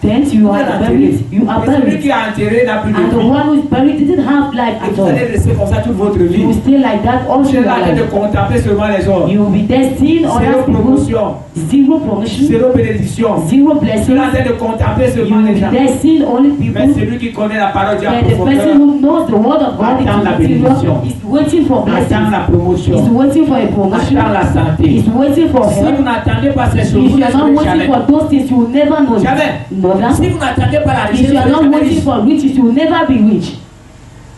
dead, you Vous are êtes enterré. buried, you are Et celui buried. qui est enterré n'a plus de And the vie. one who is buried didn't have life Et at vous all. allez rester comme ça toute votre You vie. will stay like that all Vous through êtes your en train de life. contempler seulement les autres. You will be destined Zéro other people, promotion, zero promotion, zéro bénédiction. zero Vous êtes en blessings. train de contempler You seulement will les be gens. destined only Mais people. celui qui connaît la parole de Dieu en But the person profondeur who knows the word of God attend la is bénédiction. is waiting for attend blessings. la promotion, Is waiting for a promotion. attend la santé. Is waiting for Si vous help. n'attendez pas ces If choses, vous you are not ne waiting jamais. for those things, you will never know it. Jamais. Never. Si vous n'attendez pas la If richesse, you are vous not serez waiting riche. for riches, you will never be rich.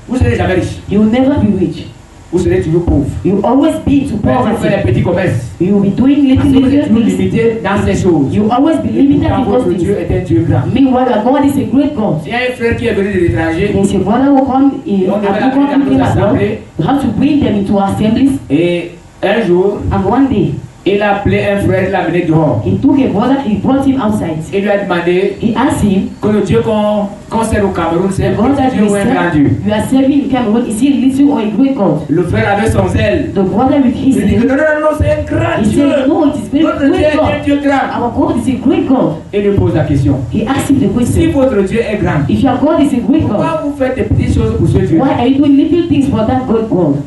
Vous serez jamais riche. You will never be rich. Vous serez toujours pauvre. You will always be to Vous faites poverty. les petits commerces. You will be doing Parce que little vous êtes toujours things. limité dans ces choses. You will always be Et limited pourtant, in votre those Dieu things. est un Dieu grand. Meanwhile, your God is a great God. Il y a un frère qui est venu de l'étranger There is a brother who come in, On devait and who l'amener come dans with him nos abroad. assemblées. You have to bring them into assemblies. et un jour, And one day, il a appelé un frère, il l'a amené dehors. he took a brother, he brought him outside. Il lui a demandé He asked him, que le Dieu qu'on sert au Cameroun, c'est un the God that petit Dieu ou un grand Dieu. you are serving in Cameroon, is he little or a great God? Le frère avait son zèle. The brother with his Il dit que zeal, non, non, non, c'est un grand he Dieu. said, no, it is very Notre Dieu great est un God. Dieu grand. Our God is a great God. Il lui pose la question. He asked him the Si question, votre Dieu est grand, if your God is a great God, pourquoi vous faites des petites choses pour ce Dieu? why are you doing little things for that great God?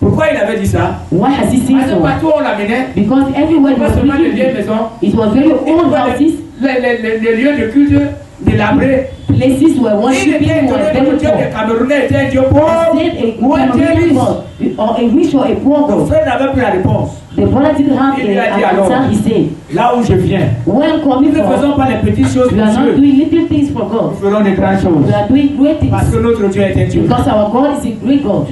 Pourquoi il avait dit ça? Why has he said Parce que so? partout où on l'amenait, Because everywhere he pas was seulement des vieilles preaching, maisons, it was very old houses. les lieux de culte, délabré. Places were worshiping Il était were étonné que very le Dieu des poor. Camerounais était un Dieu pauvre Said ou un Dieu riche. or a rich or a poor Mon God. frère n'avait plus la réponse. The brother didn't have Il lui a dit an alors, answer. He said, là où je viens, where I'm nous coming ne faisons from, pas les petites choses we pour are not Dieu. doing little things for God. Nous ferons des grandes choses. We are doing great Parce things que notre Dieu est un Dieu. because our God is a great God.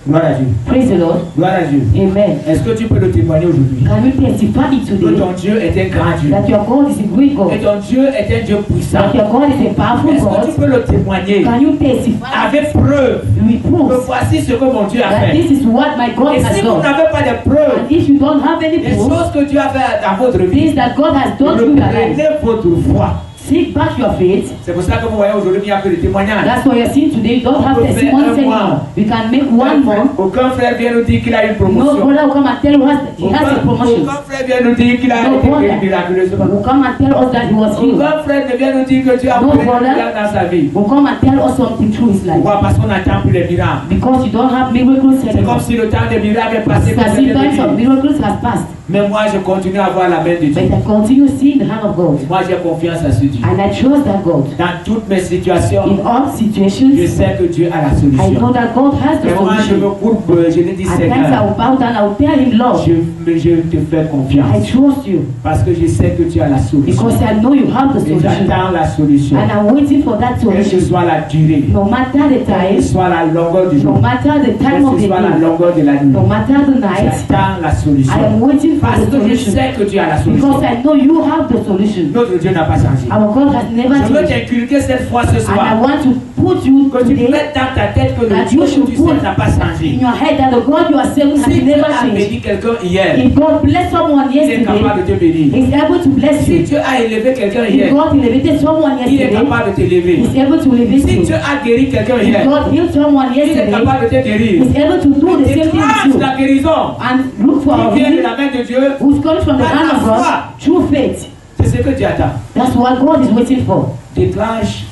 Gloire à Dieu. Praise the Lord. Gloire à Dieu. Amen. Est-ce que tu peux le témoigner aujourd'hui? Can you testify it Que today ton Dieu est un grand Dieu. that your God is a great Et God? ton Dieu est un Dieu puissant. That your God is a powerful Est-ce que tu God? peux le témoigner Can you testify avec preuve with que proof voici ce que mon Dieu a that fait? this is what my God Et has si vous done? n'avez pas de preuves And if you don't have any des proof, choses que Dieu a fait dans votre vie, things that God has done through your life, reprenez votre foi. seek back your faith. C'est pour ça que vous voyez aujourd'hui il n'y a que des témoignages. That's why you're seeing today. You don't have On peut testimonies faire un anymore. mois. We can make one month. Aucun frère vient nous dire qu'il a une No promotion. brother will come and tell us that he has a promotion. Aucun frère vient nous dire qu'il a No été brother miraculeusement. will come and tell us that he was healed. Aucun frère ne vient nous dire que Dieu a No fait brother dans sa vie. will come and tell us something through his life. Pourquoi? Parce qu'on n'attend plus les miracles. Because you don't have miracles C'est anymore. comme si le temps des miracles est passé. It's as if times of miracles has passed. Mais moi, je continue à voir la main de Dieu. But I continue seeing the hand of God. Moi, j'ai confiance à ce Dieu. And I trust that God. Dans toutes mes situations, In all je situations, sais que Dieu a la I know solution. that God has the Mais moi, je me solution. courbe, je lui dis At times I Seigneur, will bow down, I will tell him, Lord, je te fais I confiance. trust you. Parce que je sais que tu as la solution. Because I know you have the Et solution. j'attends la solution. And I'm waiting for that Quelle que solution. soit la durée, No matter the quelle que time, soit la longueur du no jour, matter the quelle time of que the soit la day, longueur de la nuit, no matter the night, j'attends la I am solution. waiting for Parce the que je solution. sais que tu as la Because solution. I know you have the solution. Notre Dieu n'a pas changé. Our God has never Je veux changed. t'inculquer cette fois ce And I soir. want to put you Que tu today mettes dans ta tête que le that Dieu you que should tu put sais n'a pas in changé. your head that the God you are serving has Si Dieu never a changed. béni quelqu'un hier, If God bless someone il est yesterday, capable de te bénir. He's able to bless Si you. Dieu a élevé quelqu'un If hier, God elevated someone il est yesterday, capable de t'élever. He's able to elevate Si you. Dieu a guéri quelqu'un If hier, God healed someone il est yesterday, capable de te guérir. He's able to do the same thing Déclenche with you. la guérison And look for our qui vient de healing, la main de Dieu. who's coming from the Par hand la of foi. God through faith. C'est ce que Dieu attend. That's what God is waiting for. Déclenche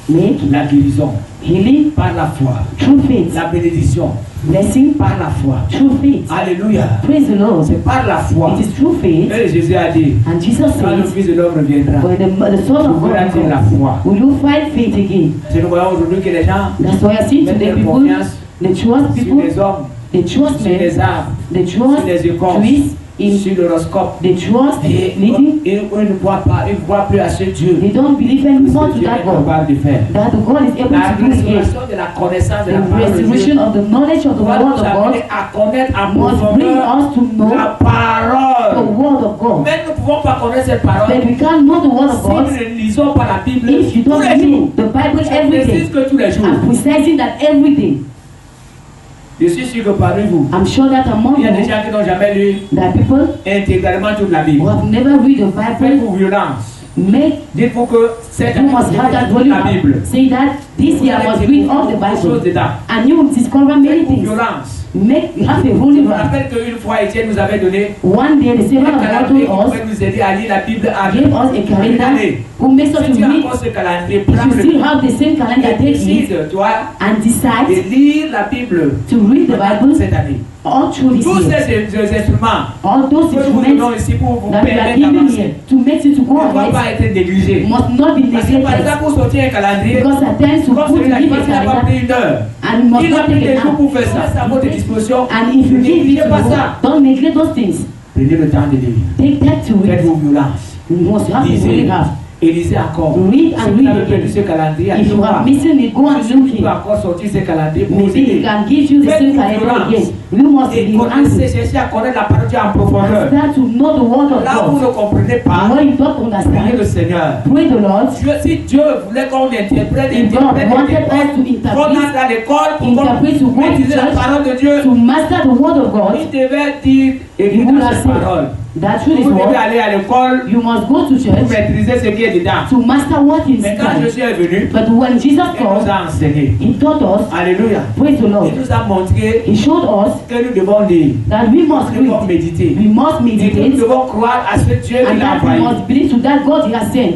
Make la guérison healing par la foi. through faith. La bénédiction Blessing par la foi. through faith. Alléluia. Praise the Lord. C'est par la foi. It is through faith. Et Jésus a dit, And Jesus quand le says, Fils de l'homme reviendra, when the Son of vous God verrez la comes, foi. will you find faith again? C'est nous voyons aujourd'hui que les gens That's why I see mettent today leur people, confiance they trust sur people, les hommes, they trust sur les men, arbres, they sur trust les écorces, trees, sur l'horoscope. they trust Et leading. ils ne croient pas, ils ne croient plus à ce Dieu. They don't believe Ce anymore que to Dieu that est God. capable de faire. That the God is able La to do again. restauration de la connaissance de The la parole de Dieu restoration of the knowledge of the doit word nous of amener God à connaître en must bring profondeur us to know la the parole. word of God. Mais nous ne pouvons pas connaître cette parole But we can't know the word of si God nous ne lisons pas la Bible if you tous don't les jours. read the Bible Je every précise day. que tous les jours. I'm precising that every day. Je suis sûr que parmi vous, I'm sure that among il y a des you, gens qui n'ont jamais lu that people intégralement toute la Bible. who have never read the Bible, Faites-vous violence. make Dites-vous que cette you année, must have that toute volume. la Bible. Say that this year I must read all the Des choses Bible, dedans. and you will discover many Faites-vous things. violence. Make have a Je holy me one. rappelle qu'une fois, Étienne nous avait donné One day the un servant of God calendrier qui told us, pouvait nous aider à lire la Bible à gave us a calendar who makes us Si to tu as read. encore ce calendrier, If you prends-le still have the same calendar, et take it décide, toi, and de decide lire la Bible to read the Bible cette année. all through this Tous year. ces instruments All those que nous vous donnons instruments ici pour vous that we are permettre giving d'avancer here to make you to ne go doivent ahead pas être négligés. must not be Parce que par neglected. exemple, pour sortir un calendrier, Because at times to comme put to celui-là, give il a n'a pas calendar pris une heure. and you must Il a not pris take des an jours hour. pour faire ça. C'est à votre disposition. And if you Ne give it négligez to pas the ça. Lord, don't neglect those things. Prenez le temps de lire. Take that to read. Faites-vous violence. You must have to Lisez. read it. Et lisez encore. Read Si and vous read avez perdu again. ce calendrier, If you are missing it, go and si look tu peux it. encore sortir ce calendrier pour vous Maybe he aider. can give you the same Faites-vous calendar violence. again. You must Et be connaissez, angry. cherchez à connaître la parole de Dieu en profondeur. Start to know the word of Là où vous God. ne comprenez pas, And when you don't priez understand, le Seigneur. pray the Lord. Si Dieu voulait qu'on interprète, If God wanted us to interpret, qu'on entre à l'école pour interpret to qu'on go to maîtrise la church, parole de Dieu, to master the word of God, il devait dire he écoutez would have cette parole. said that through this Vous devez word, aller à l'école you must go to pour church maîtriser ce qui est dedans. to master what is Mais quand inside. Jésus est venu, But when Jesus il nous called, a enseigné. he taught us, Alléluia. praise the Lord, Il nous a montré he showed us que nous devons lire, that we must nous devons read, méditer. we must Et que nous meditate, devons croire à ce Dieu qui and l'a that we envoyé. must believe to that God he has sent.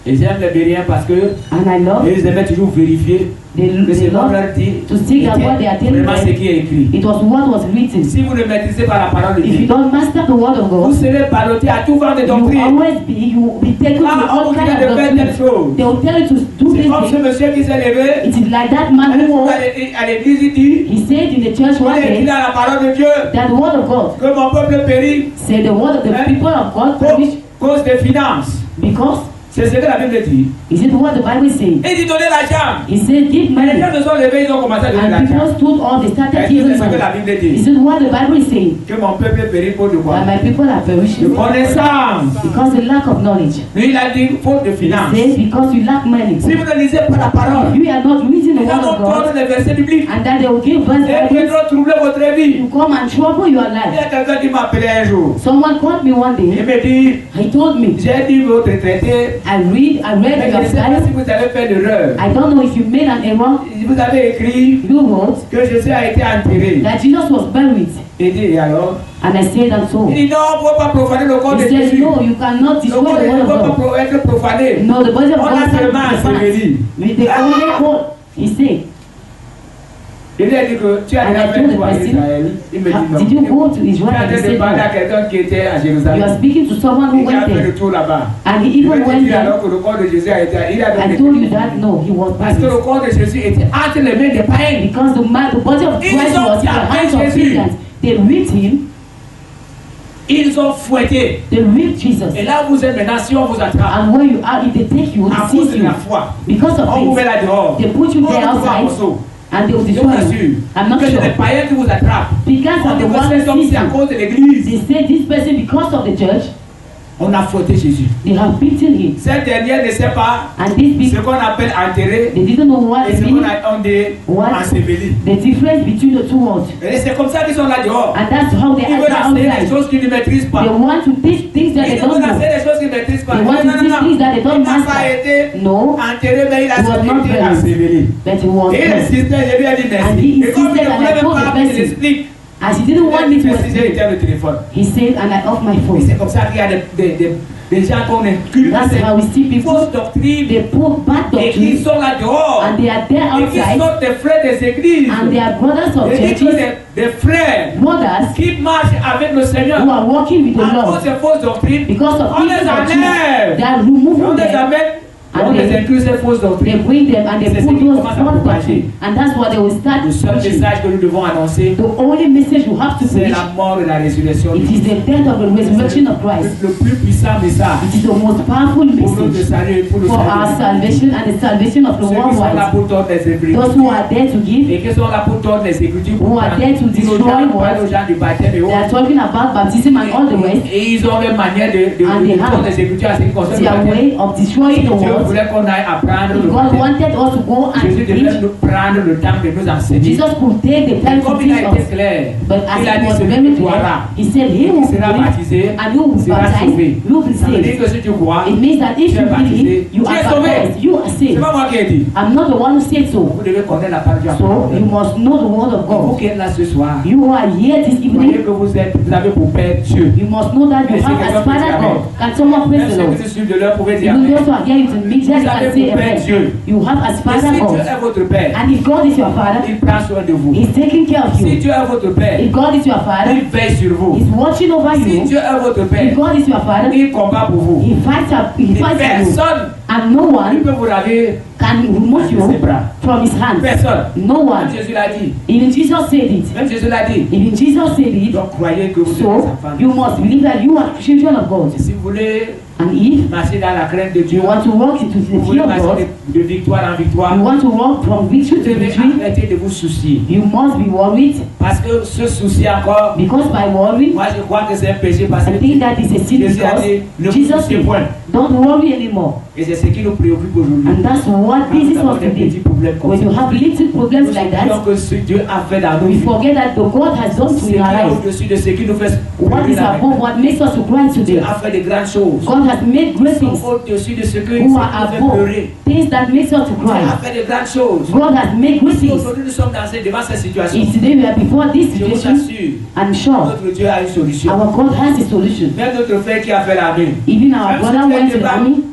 Et j'aime les Béréens parce que And I love ils aimaient toujours vérifier que they ce qu'on love leur dit to see that what they are telling vraiment ce them, qui est écrit. it was what was written. Si vous ne maîtrisez pas la parole de If you Dieu, don't master the word of vous God, serez ballotté à tout vent de you doctrine. will be taken to Ah, all on vous dit kinds de of faire telle doctrines. chose. They will tell you to do C'est this comme ce thing. monsieur qui s'est levé. It is like that man who À l'église, il dit, he said in the church on one est écrit day dans la parole de Dieu that the word of God que mon peuple périt said the word of the people of God perish cause des finances. because C'est ce que la Bible dit. is it what the Bible says? Et il dit donner l'argent. He said give Mais les money, gens se sont levés, ils ont commencé à donner and l'argent. people stood up, they started C'est giving ce que money. la Bible Is dit. it what the Bible is saying? Que mon peuple périt faute de quoi? That my people are De perishing connaissance. because of lack of knowledge. Lui, il a dit faute de He finances. said because you lack money. Si vous ne lisez pas la If parole, you are not reading the les word gens of vont prendre God, les versets bibliques and that they will give us et viendront troubler votre vie. to come and trouble your Il y life. a quelqu'un qui m'a appelé un jour. Someone called me one Il day. me dit, He told me, j'ai dit votre traité, I read mais je your ne sais pas Bible. si vous avez fait l'erreur. I don't know if you made an error. Vous avez écrit You wrote que Jésus a été enterré. that Jesus was buried. Il dit, et alors? And I said and so. Il dit, non, on ne peut pas profaner le corps de He said, Jésus. no, you cannot Le destroy corps de the Jésus ne word peut of God. pas être profané. No, the body of On God a cannot seulement be defined. enseveli. With the only code, he said, Il lui a dit que tu as And déjà I fait told the toi à person, Israël. Il me dit non. did you go to Tu Israel? es en And he train de said, parler à no. quelqu'un qui était à You are Jérusalem. speaking to someone who Il a went fait le there. tour là-bas. And he Il even me went dit there. alors que le corps de Jésus a été. Il a I donné. told you that no, he was Parce que buried. le corps de Jésus était entre les mains des païens. Because the body of Christ Ils ont was in the hands of tapé Christians. They whipped him. Ils ont fouetté. They whipped Jesus. Et là vous êtes maintenant, si on vous attrape, And where you are, if they take you, à they cause seize de you. la foi, Because of on vous met this, là dehors. they put you On there vous voit en outside. morceaux. And they will Je vous destroy assure you. I'm not que c'est les sure. païens qui vous attrapent. Because On of the dit que one cet homme, who c'est à sees you. cause de l'église. They say this person, because of the church, On a fouetté Jésus. they have beaten him. Cette dernière ne sait pas And these ce people, qu'on appelle enterré they didn't know what et it ce qu'on means, a dit what enseveli. the difference between the two words. Et c'est comme ça qu'ils sont là dehors. And that's how they Ils veulent are enseigner des outside. choses qu'ils ne maîtrisent pas. They want to teach things that Ils they veulent don't know. enseigner des choses qu'ils ne maîtrisent pas. They want to teach things that they Il don't n'a pas master. été No, enterré, mais il a He was not été buried. enseveli. but he was Et il dead. insistait, je lui ai dit And merci. he Et comme il insisted ne and voulait I même told pas the qu'il person. l'explique, As he didn't want me to il explain, était le téléphone. he said, and I off my Et phone. c'est comme ça qu'il y a des gens qu'on inculque That's how we see des fausses people. doctrines They put bad et qui doctrines sont là dehors. and they are there Et qui outside sont des frères des églises. and they are brothers of Et qui sont churches, des frères brothers qui marchent avec le Seigneur. who are walking with the À cause Lord des fausses doctrines, because of on les evil doctrines. enlève. They are On removing les them. amène. On And les they- inclut ces fausses They doctrines. bring them and they C'est ce put qui those commence à false propager. doctrines. And that's what they will start Le seul preaching. message que nous devons annoncer, The only message you have to c'est preach, la mort et la résurrection. it is the death of the resurrection of Christ. Le plus puissant message It is the most powerful pour notre message salut et pour le for our salut. salvation and the salvation of the Ceux qui world sont là wide. pour tordre les écritures. Those who are there to give, Et qui sont là pour tordre les écritures. Who are there to dire aux destroy gens, what? parler aux gens du baptême et they are autres. talking about baptism and all the rest. Et ils ont leur manière de And they have tordre les écritures à ce qui concerne le Their baptême. way of destroying the Dieu world. voulait qu'on aille apprendre If le God baptême. wanted us to go and Jésus devait preach, nous prendre le temps de nous enseigner. Jesus could take the time to Comme il a teach été us. clair, But il as a it dit was celui very qui clear, croira, he said, he who qui sera believe baptisé, and you will be sera baptized, sauvé. you will be Ça veut dire saved. que si tu crois, It means that if tu es you baptisé, believe, you tu are es sauvé. baptized, you are C'est saved. pas moi qui ai dit. I'm not the one who said so. Vous devez connaître la parole de Dieu. So you must know the word of Vous God. qui êtes là ce soir, You who are here this vous voyez evening, que vous avez pour père Dieu. you must know that you Est-ce que have quelqu'un as peut dire Father amen? God. Can someone Même praise the ceux Lord? qui se suivent de l'heure pouvaient dire Even amen. those who are here in the media, Vous they avez can say pour père amen. Dieu. You have as Et Father si Dieu God. est votre père, And if God is your Father, il prend soin de vous. He's taking care of Si you. Dieu est votre père, If God is your Father, il veille sur vous. He's watching over Si you. Dieu est votre If père, God is your Father, il combat pour vous. He fights for Et you. personne And no ne one peut vous raver can remove de you ses bras. from His hands. Personne. No Même one. Jésus l'a dit. Even Jesus said it. Même Jésus l'a dit. Even Jesus said it. Donc croyez que vous êtes des So enfants. you must believe that you are children of God. Et si vous voulez And if marcher dans la crainte de Dieu, you want to walk into vous the voulez fear of God, marcher de victoire en victoire, you want to walk from victory vous to devez victory, arrêter de vous soucier. you must be worried. Parce que ce souci encore, Because by worry, moi je crois que c'est un péché parce I que think that is a sin Jésus a dit, ne because vous Jesus souciez said, point. don't worry anymore. Et c'est ce qui nous préoccupe aujourd'hui. And that's what Quand this is nous avons us des petits today. problèmes comme When you ça, have little problems nous like oublions that, que ce que Dieu a fait dans nos we vies, forget that the God has done ce to qui in our est lives. au-dessus de ce qui nous fait What is brûler la above, what makes us to cry Dieu today. a fait de grandes choses. God has made great Ils sont things au-dessus de ce que who nous are fait above, pleurer. things that makes us to Dieu a cry. fait de grandes choses. God has made great Si things. aujourd'hui nous sommes devant cette situation, If today we are before this je vous situation, assure, I'm sure notre Dieu a une solution. our God has a solution. Même notre frère qui a fait l'armée, Even our brother went to the army,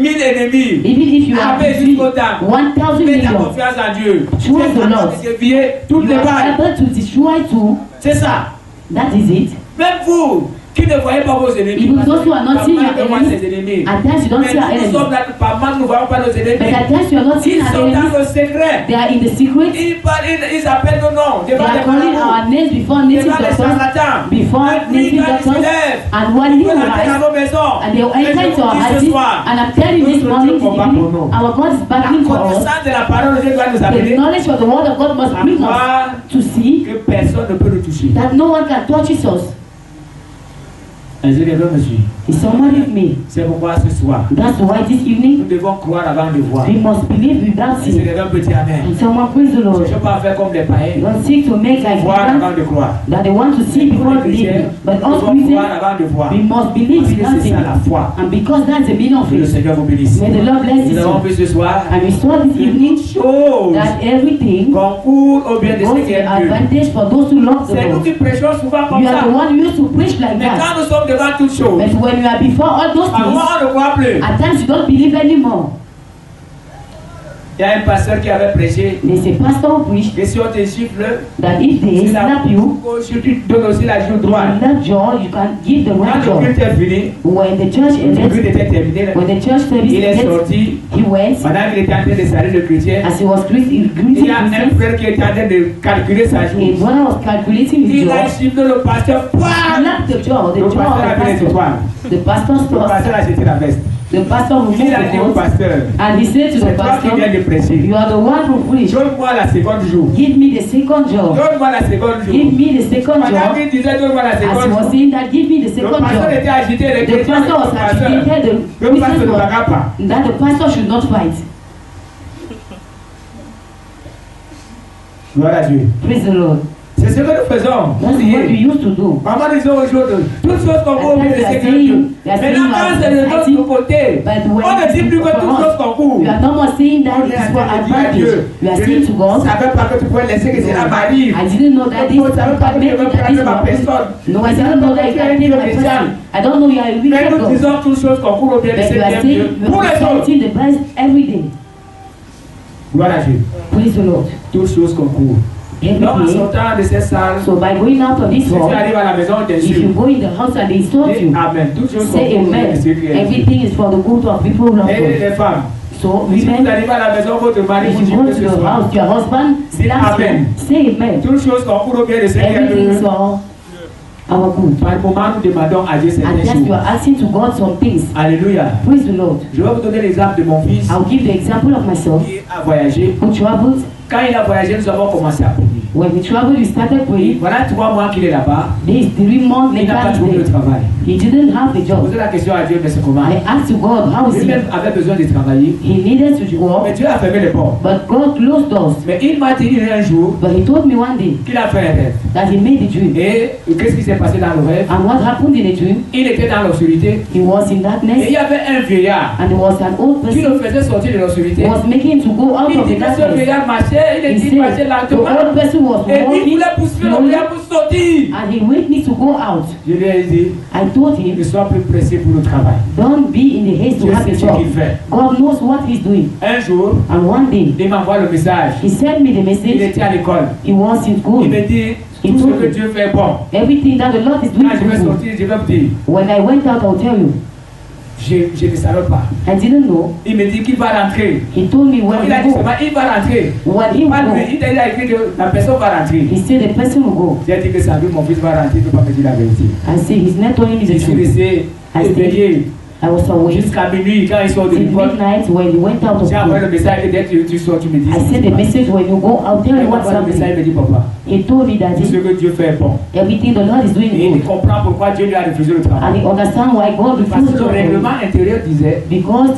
1000 ennemis, Even if you have avec jusqu'au temps, 1,000 mets ta million, confiance en Dieu. Trust Tu es the capable Lord. de dévier toutes les you are balles. able to destroy too. C'est ça. That is it. Même vous, qui ne voyez pas vos ennemis, Even those who are not par seeing manque your de voir ses enemies, ennemis. at times you don't Mais see your nous enemies. sommes là, par manque, nous ne voyons pas nos But ennemis. at times you are not seeing Ils our sont dans enemies. le secret. They are in the secret. Ils appellent nos noms They devant are les calling marabouts, our names before native devant les doctors, charlatans. before Et puis, native quand ils se doctors. lèvent, And when ils you veulent entrer dans rise, nos maisons. and they will Et enter je into vous our dis ce houses, soir, and I'm telling this notre morning, Dieu combat pour nous. our God is La battling for us. connaissance de la parole de Dieu doit nous The amener knowledge of the word of God must bring us à to see que personne ne peut nous toucher. that no one can touch us. Est-ce que quelqu'un me suit? Is someone with me? C'est pourquoi ce soir, That's why this nous evening devons croire avant de voir. we must believe without Est-ce que seeing. quelqu'un peut dire Amen? And someone praise the Lord. Je ne veux pas faire comme les païens. Don't seek to make like Voir them avant de croire. that they want to see before Les chrétiens, believing. But nous us devons Christians, croire avant de voir. we must believe Parce que without c'est seeing. ça la foi. And because that's the meaning of Que le it, Seigneur vous bénisse. may the Lord bless Nous avons you. vu ce soir And we saw this evening chose that everything concourt au bien de goes ceux qui to aiment Dieu. advantage for those who love the C'est nous Lord. qui prêchons souvent comme You are ça. the one who used to preach like Mais that. quand nous sommes devant toutes choses, But when you are before all those parfois things, on ne croit plus. at times you don't believe anymore. Il y a un pasteur qui avait prêché There's a pastor who preached que si on te gifle, that if they si la slap you, gauche, tu donnes aussi la joue in droite. that jaw, you can give the right Quand le jaw. culte est fini, When the church le culte ended, était terminé, when the church service il est ended, sorti. he went, Madame, il était en train de saluer le chrétien. as he was greeting Il y a un Christians, frère qui était en train de calculer sa a joue. brother was calculating his Il a jaw, giflé le pasteur. Pouah! slapped the jaw of Le the pasteur avait les pastor. étoiles. The pastor's Le pasteur a jeté la veste. The pastor removed Il a dit au the coat, pasteur, and he said to the c'est toi qui viens pastor, de prêcher. you are the one who preached. Donne-moi la seconde joue. Give me the second jaw. Donne-moi la seconde Give joue. me the second Pendant jaw. qu'il disait donne-moi la As he seconde was joue, saying that, give me the le second pasteur jaw. était agité. Les The chrétiens pastor was agitated. The le pasteur ne Christians bagarre pas. were that the pastor should not fight. Gloire à Dieu. Praise the Lord. C'est ce que nous faisons. That's what we used to do. Maman disait aujourd'hui, toutes choses concourent au bien de ceux qui aiment Dieu. Maintenant, quand c'est de notre côté, on ne dit plus que toutes choses concourent. You are no more saying that it is for advantage. You are saying to Je ne God, savais pas que tu pouvais laisser que cela m'arrive. I didn't know that this Je ne savais pas que tu maybe veux that this prendre ma will personne. No, I didn't know that you can take my person. I don't know you are a Mais wicked nous God. disons toutes choses concourent au bien de But ceux you qui are aiment saying Dieu. you Pour are les autres. reciting the best every day. Gloire à Dieu. Praise the Lord. Toutes choses concourent. Every Donc, en day. sortant de cette salle, So by going out of this si tu hall, arrives à la maison, on if you t'insulte. go in the house and they insult Dis you, Amen. Toutes choses say concourent au bien de ceux qui amen. aiment Dieu. Everything is for the good of people who love Et God. les femmes, So si vous women, arrivez à la maison, votre mari if vous you dit go que to ce the soir, house, your husband slaps Amen. you, say amen. toutes choses concourent au bien de ceux qui aiment Everything is Dieu. for our good. Par moment, nous demandons à Dieu And certaines just you choses. are asking to God some things. Alléluia. Praise the Lord. Je vais vous donner l'exemple de mon fils I'll give the example of myself qui a voyagé. who traveled. Quand il a voyagé, nous avons commencé à prier. When we traveled, we started praying. Voilà 3 mois qu'il est là-bas. This 3 months Il n'a pas later, trouvé de he travail. didn't have a J'ai job. posé la question à Dieu, mais c'est comment? I asked to God, how is he? Lui-même avait besoin de travailler. He needed to Mais work, Dieu a fermé les portes. but God closed doors. Mais il m'a dit un jour But he told me one day qu'il a fait un rêve. that he made a dream. Et qu'est-ce qui s'est passé dans le rêve? And what happened in the dream? Il était dans l'obscurité. He was in Et il darkness, y avait un vieillard and there was an old qui person le faisait sortir de l'obscurité. who was making him to go out Il of dit the que ce darkness. vieillard marchait, il He dit marchait said the lentement. old person was Et il walking voulait pousser le slowly, vieillard pour sortir. and he waited me to go out. Je lui ai dit, I told him, ne sois plus pressé pour le travail. don't be in the haste to Dieu have sait a ce job. qu'il fait. God knows what he's doing. Un jour, And one day, il m'envoie le message. he sent me the Il message. était à l'école. He was in Il school. me dit, tout ce que Dieu fait est bon. Everything that the Lord is doing Quand je vais is good. sortir, je vais vous dire, When I went out, I'll tell you, je ne savais pas. I didn't know. Il me dit qu'il va rentrer. He told me when Il a he dit go. seulement, il va rentrer. When he Pas lui, will go, il a écrit que la personne va rentrer. he said the person will go. J'ai dit que ça veut mon fils va rentrer, il ne peut pas me dire la vérité. I said he's not telling me Je the suis truth. resté I éveillé I was awake jusqu'à minuit quand ils sortent de till l'école. midnight when he went out of J'ai envoyé le school. message et dès que tu sors, tu me dis. I sent the message when you go, I'll tell Il you what's m'envoie le message, il happening. me dit, papa, He told me that tout ce que Dieu fait est bon. everything the Lord is Et doing il good. comprend pourquoi Dieu lui a refusé le And travail. he understand why God Parce refused que to le do it. règlement intérieur disait, Because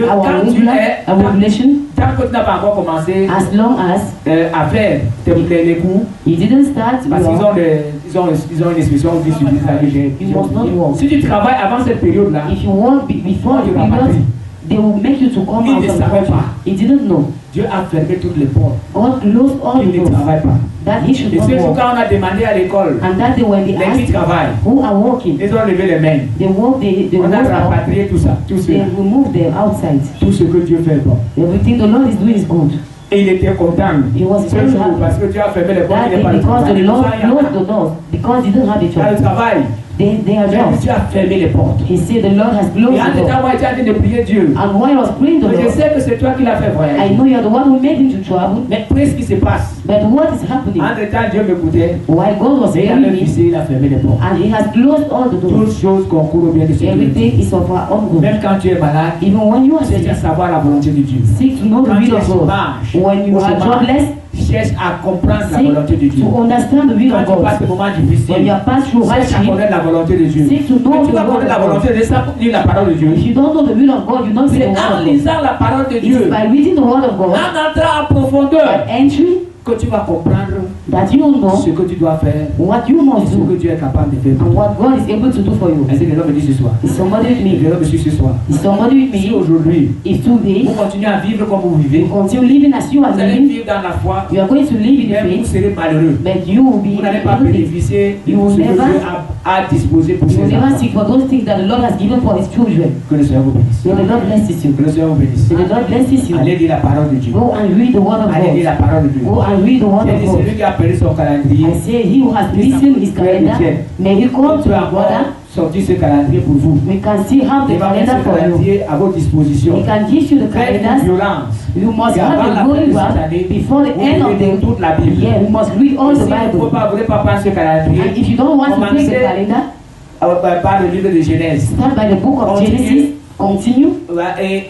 our regulation, tant que tu n'as pas encore commencé as long as à faire les cours, he didn't start, parce qu'ils ont une expression qui utilise ça que j'ai. You must not work. Si tu travailles avant cette période-là, if you work before the period, they will make you to come Il out ne of the savait country. pas. He didn't know. Dieu a fermé toutes les portes. God closed all Il the ne doors travaille pas. that he should Et not c'est work. pourquoi on a demandé à l'école, And that day when they les qui asked travaillent, who are working, ils ont levé les mains. they walk, they On a walk out, rapatrié tout ça, tout they cela. remove them outside. Tout ce que Dieu fait est bon. Everything the Lord is doing is good. Et il était content. He was Ce very jour, happy. parce que Dieu a fermé les portes, That il n'est day pas le because travail. the Lord closed the doors because he didn't have a Dans le job. travail, They are mais jobs. Dieu a fermé les portes. He said the Lord has Et closed en the étant, door. moi, j'étais en train de prier Dieu. And while I was praying the Mais je Lord, sais que c'est toi qui l'as fait I voyager. know you are the one who made him to travel. Mais pris ce qui se passe. But what is happening? En étant, Dieu m'écoutait. While God was Et il a hearing même me, vissé, il a fermé les portes. and he has closed all the doors. Toutes choses concourent au bien de ceux qui le Everything disent. is of our own good. Même quand tu es malade, Even when you are cherche sick, à savoir la volonté de Dieu. seek to know the Quand tu will es of God. chômage, When you au are chômage, jobless, cherche à comprendre la seek volonté de Dieu. to understand the will Quand of tu passes God. des moments When you difficiles, are passed through cherche à hardship, connaître la volonté de Dieu. seek to know Mais tu the vas will connaître la of God. volonté de Dieu sans lire la parole de Dieu. If you don't know the will of God, you don't see C'est the en word of God. lisant la parole de It Dieu, is by reading the word of God, en entrant en profondeur, entry, que tu vas comprendre that you know ce que tu dois faire what you et must ce que do Dieu est capable de faire. and what God is able to do for you. Est-ce que les hommes me disent ce soir? Is somebody with Les me? hommes me disent ce soir. Is somebody with Si me? aujourd'hui, If today vous continuez à vivre comme vous vivez, you continue living as you are vous allez living, vivre dans la foi, you are going to live in même vous faith, serez malheureux. but you will be Vous n'allez pas able to. bénéficier de You tout ce will que never- Dieu a disposé pour You will ses never enfants. seek for those things that the Lord has given for his children. Que le Seigneur vous bénisse. So the Lord blesses you. Que le Seigneur vous bénisse. So the Lord blesses you. Allez lire la parole de Dieu. Go and read the word of Allez lire la God. parole de Dieu. Go and read the word J'ai of dit, God. celui qui a perdu son calendrier, I say he who has listened his calendar, may he come il to peut your avoir brother. sorti ce calendrier pour vous. We can still have the Il va mettre calendar ce for you. calendrier à votre disposition. We can give you the Faites une calendars. violence. You must Et avant have la the fin holy de cette one année, before the vous end devez of lire toute la Bible. Yeah, we must read all Et the si vous ne Bible. voulez pas prendre ce calendrier, And if you don't want to take the commencez calendar, par le livre de Genèse. start by the book of Continue. Genesis, continue Et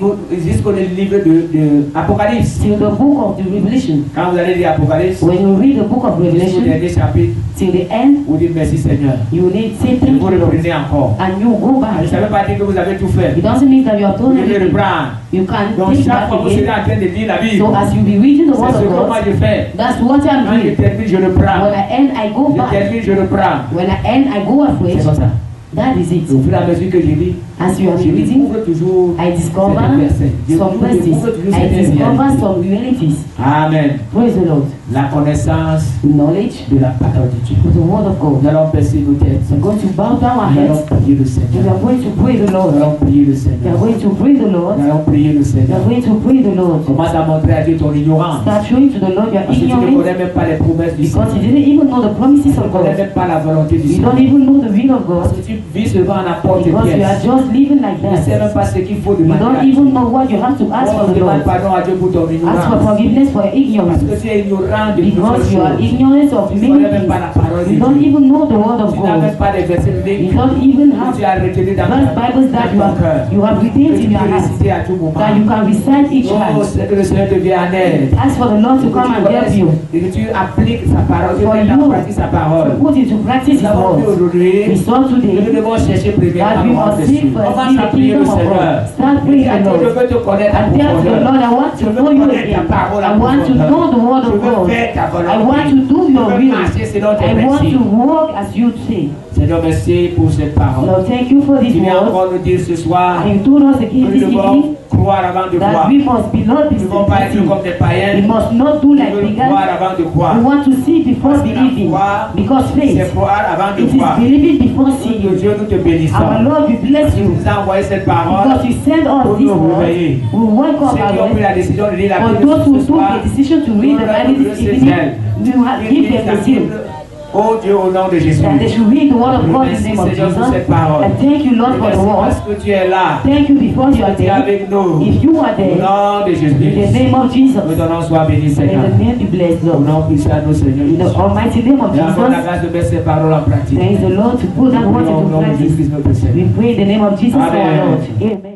jusqu'au livre de Apocalypse. till the book of the Revelation. Quand vous allez lire Apocalypse, When you read the book of jusqu'au Revelation dernier chapitre, till the end, vous dites merci Seigneur. you need to say Et thank vous you, Lord. reprenez encore. And you go Ça ne back. veut pas dire que vous avez tout fait. It doesn't mean that you have Vous done devez everything. reprendre. You can Donc take chaque back fois que vous serez again. en train de lire la Bible, So as you be reading the word c'est ce of que moi God, je fais. that's what I'm Quand je doing. termine, je reprends. When I end, I go Je back. termine, je reprends. When I end, I go afresh. C'est comme ça. That is it. Au fur et à mesure que je lis, As you are je reading, découvre toujours I discover certains versets. Je some découvre verses. toujours I certaines discover réalités. some realities. Amen. Praise the Lord. La connaissance Knowledge de la parole de Dieu. of the word of God. Nous allons baisser nos têtes. We're going to bow down our Nous allons heads. prier le We Seigneur. are going to pray the Nous Lord. allons prier le We are Seigneur. going to pray the Lord. Nous allons prier le We are Seigneur. going to pray the Lord. Commence à montrer à Dieu ton ignorance. Start showing to the Lord your Parce que tu ne ignorance connais même pas les promesses du because you Seigneur. didn't even know the promises Tu ne of connais God. même pas la volonté du You Seigneur. don't even know the will of Parce God que tu vis seulement en apporte because you are pièce. just living like Tu ne sais that. même pas ce qu'il faut You demander à don't Dieu. even know what you have to ask for Oh, the demande Lord. pardon à Dieu pour ton Ask for ignorance. forgiveness for your Parce ignorance que tu es ignorant de because plusieurs you are choses. ignorant of Tu ne many connais même pas la parole things. de You don't Dieu. even know the word of Tu n'as même God. pas les versets You bibliques don't even que have tu as retenus dans verse Bibles that ton cœur. you have Que retained tu in your peux heart réciter à tout moment. that you can recite each Oh, time. c'est que le Seigneur te vient en aide. Ask for the Lord to come and help you. Et que tu appliques sa parole. Tu For mets you en pratique sa to parole. put into practice Nous His avons vu word. aujourd'hui We saw que nous today devons chercher that we premièrement must le seek Seigneur. first Commence à the prier le kingdom of Seigneur. God. Start Et praying à the Dieu, je Lord. veux te connaître en And tell to the profondeur. Lord, I want to know you again. I want to know the word Je of veux God. faire ta I want volonté. to do Je your veux will. marcher selon tes I want principes. to walk as you say. Seigneur, merci pour cette parole. Lord, thank you for this Tu viens word. encore nous dire ce soir And you told us que again nous this devons evening croire avant de that croire. we must be not Nous ne devons pas être deceived. comme des We païens. must not do Nous like devons pagans. croire avant de croire. We want to see before Parce que la believing. foi, Because c'est faith, croire avant de it is croire. believing before Notre seeing. Dieu, nous te Our bénissons. Lord, we bless Tu you. nous as envoyé cette parole. Because you send us Pour this nous word. réveiller. We wake up Ceux qui ont pris our la décision de lire la For Bible those who ce took soir, the decision to read the Bible this evening, you have ils give lisent them la the seal. Bible. Oh Dieu, au nom de Jésus. That they should read the word of God in the Merci name of Seigneur pour Jesus. cette parole. And thank you, Lord, for the Merci word. parce que tu es là. Thank you because you are Tu es there. avec nous. If you are Au there, nom de in the Jésus. name of Jesus, Nous donnons sois béni may Seigneur. the name be blessed, Au Lord. nom puissant de nos Seigneur In the Jésus. almighty name of Et encore la Jesus, grâce de mettre ces paroles en pratique. praise the Lord to put that word Au into nom de practice. Jésus-Christ notre We Seigneur. pray in the name of Jesus, our Amen. Lord. Amen.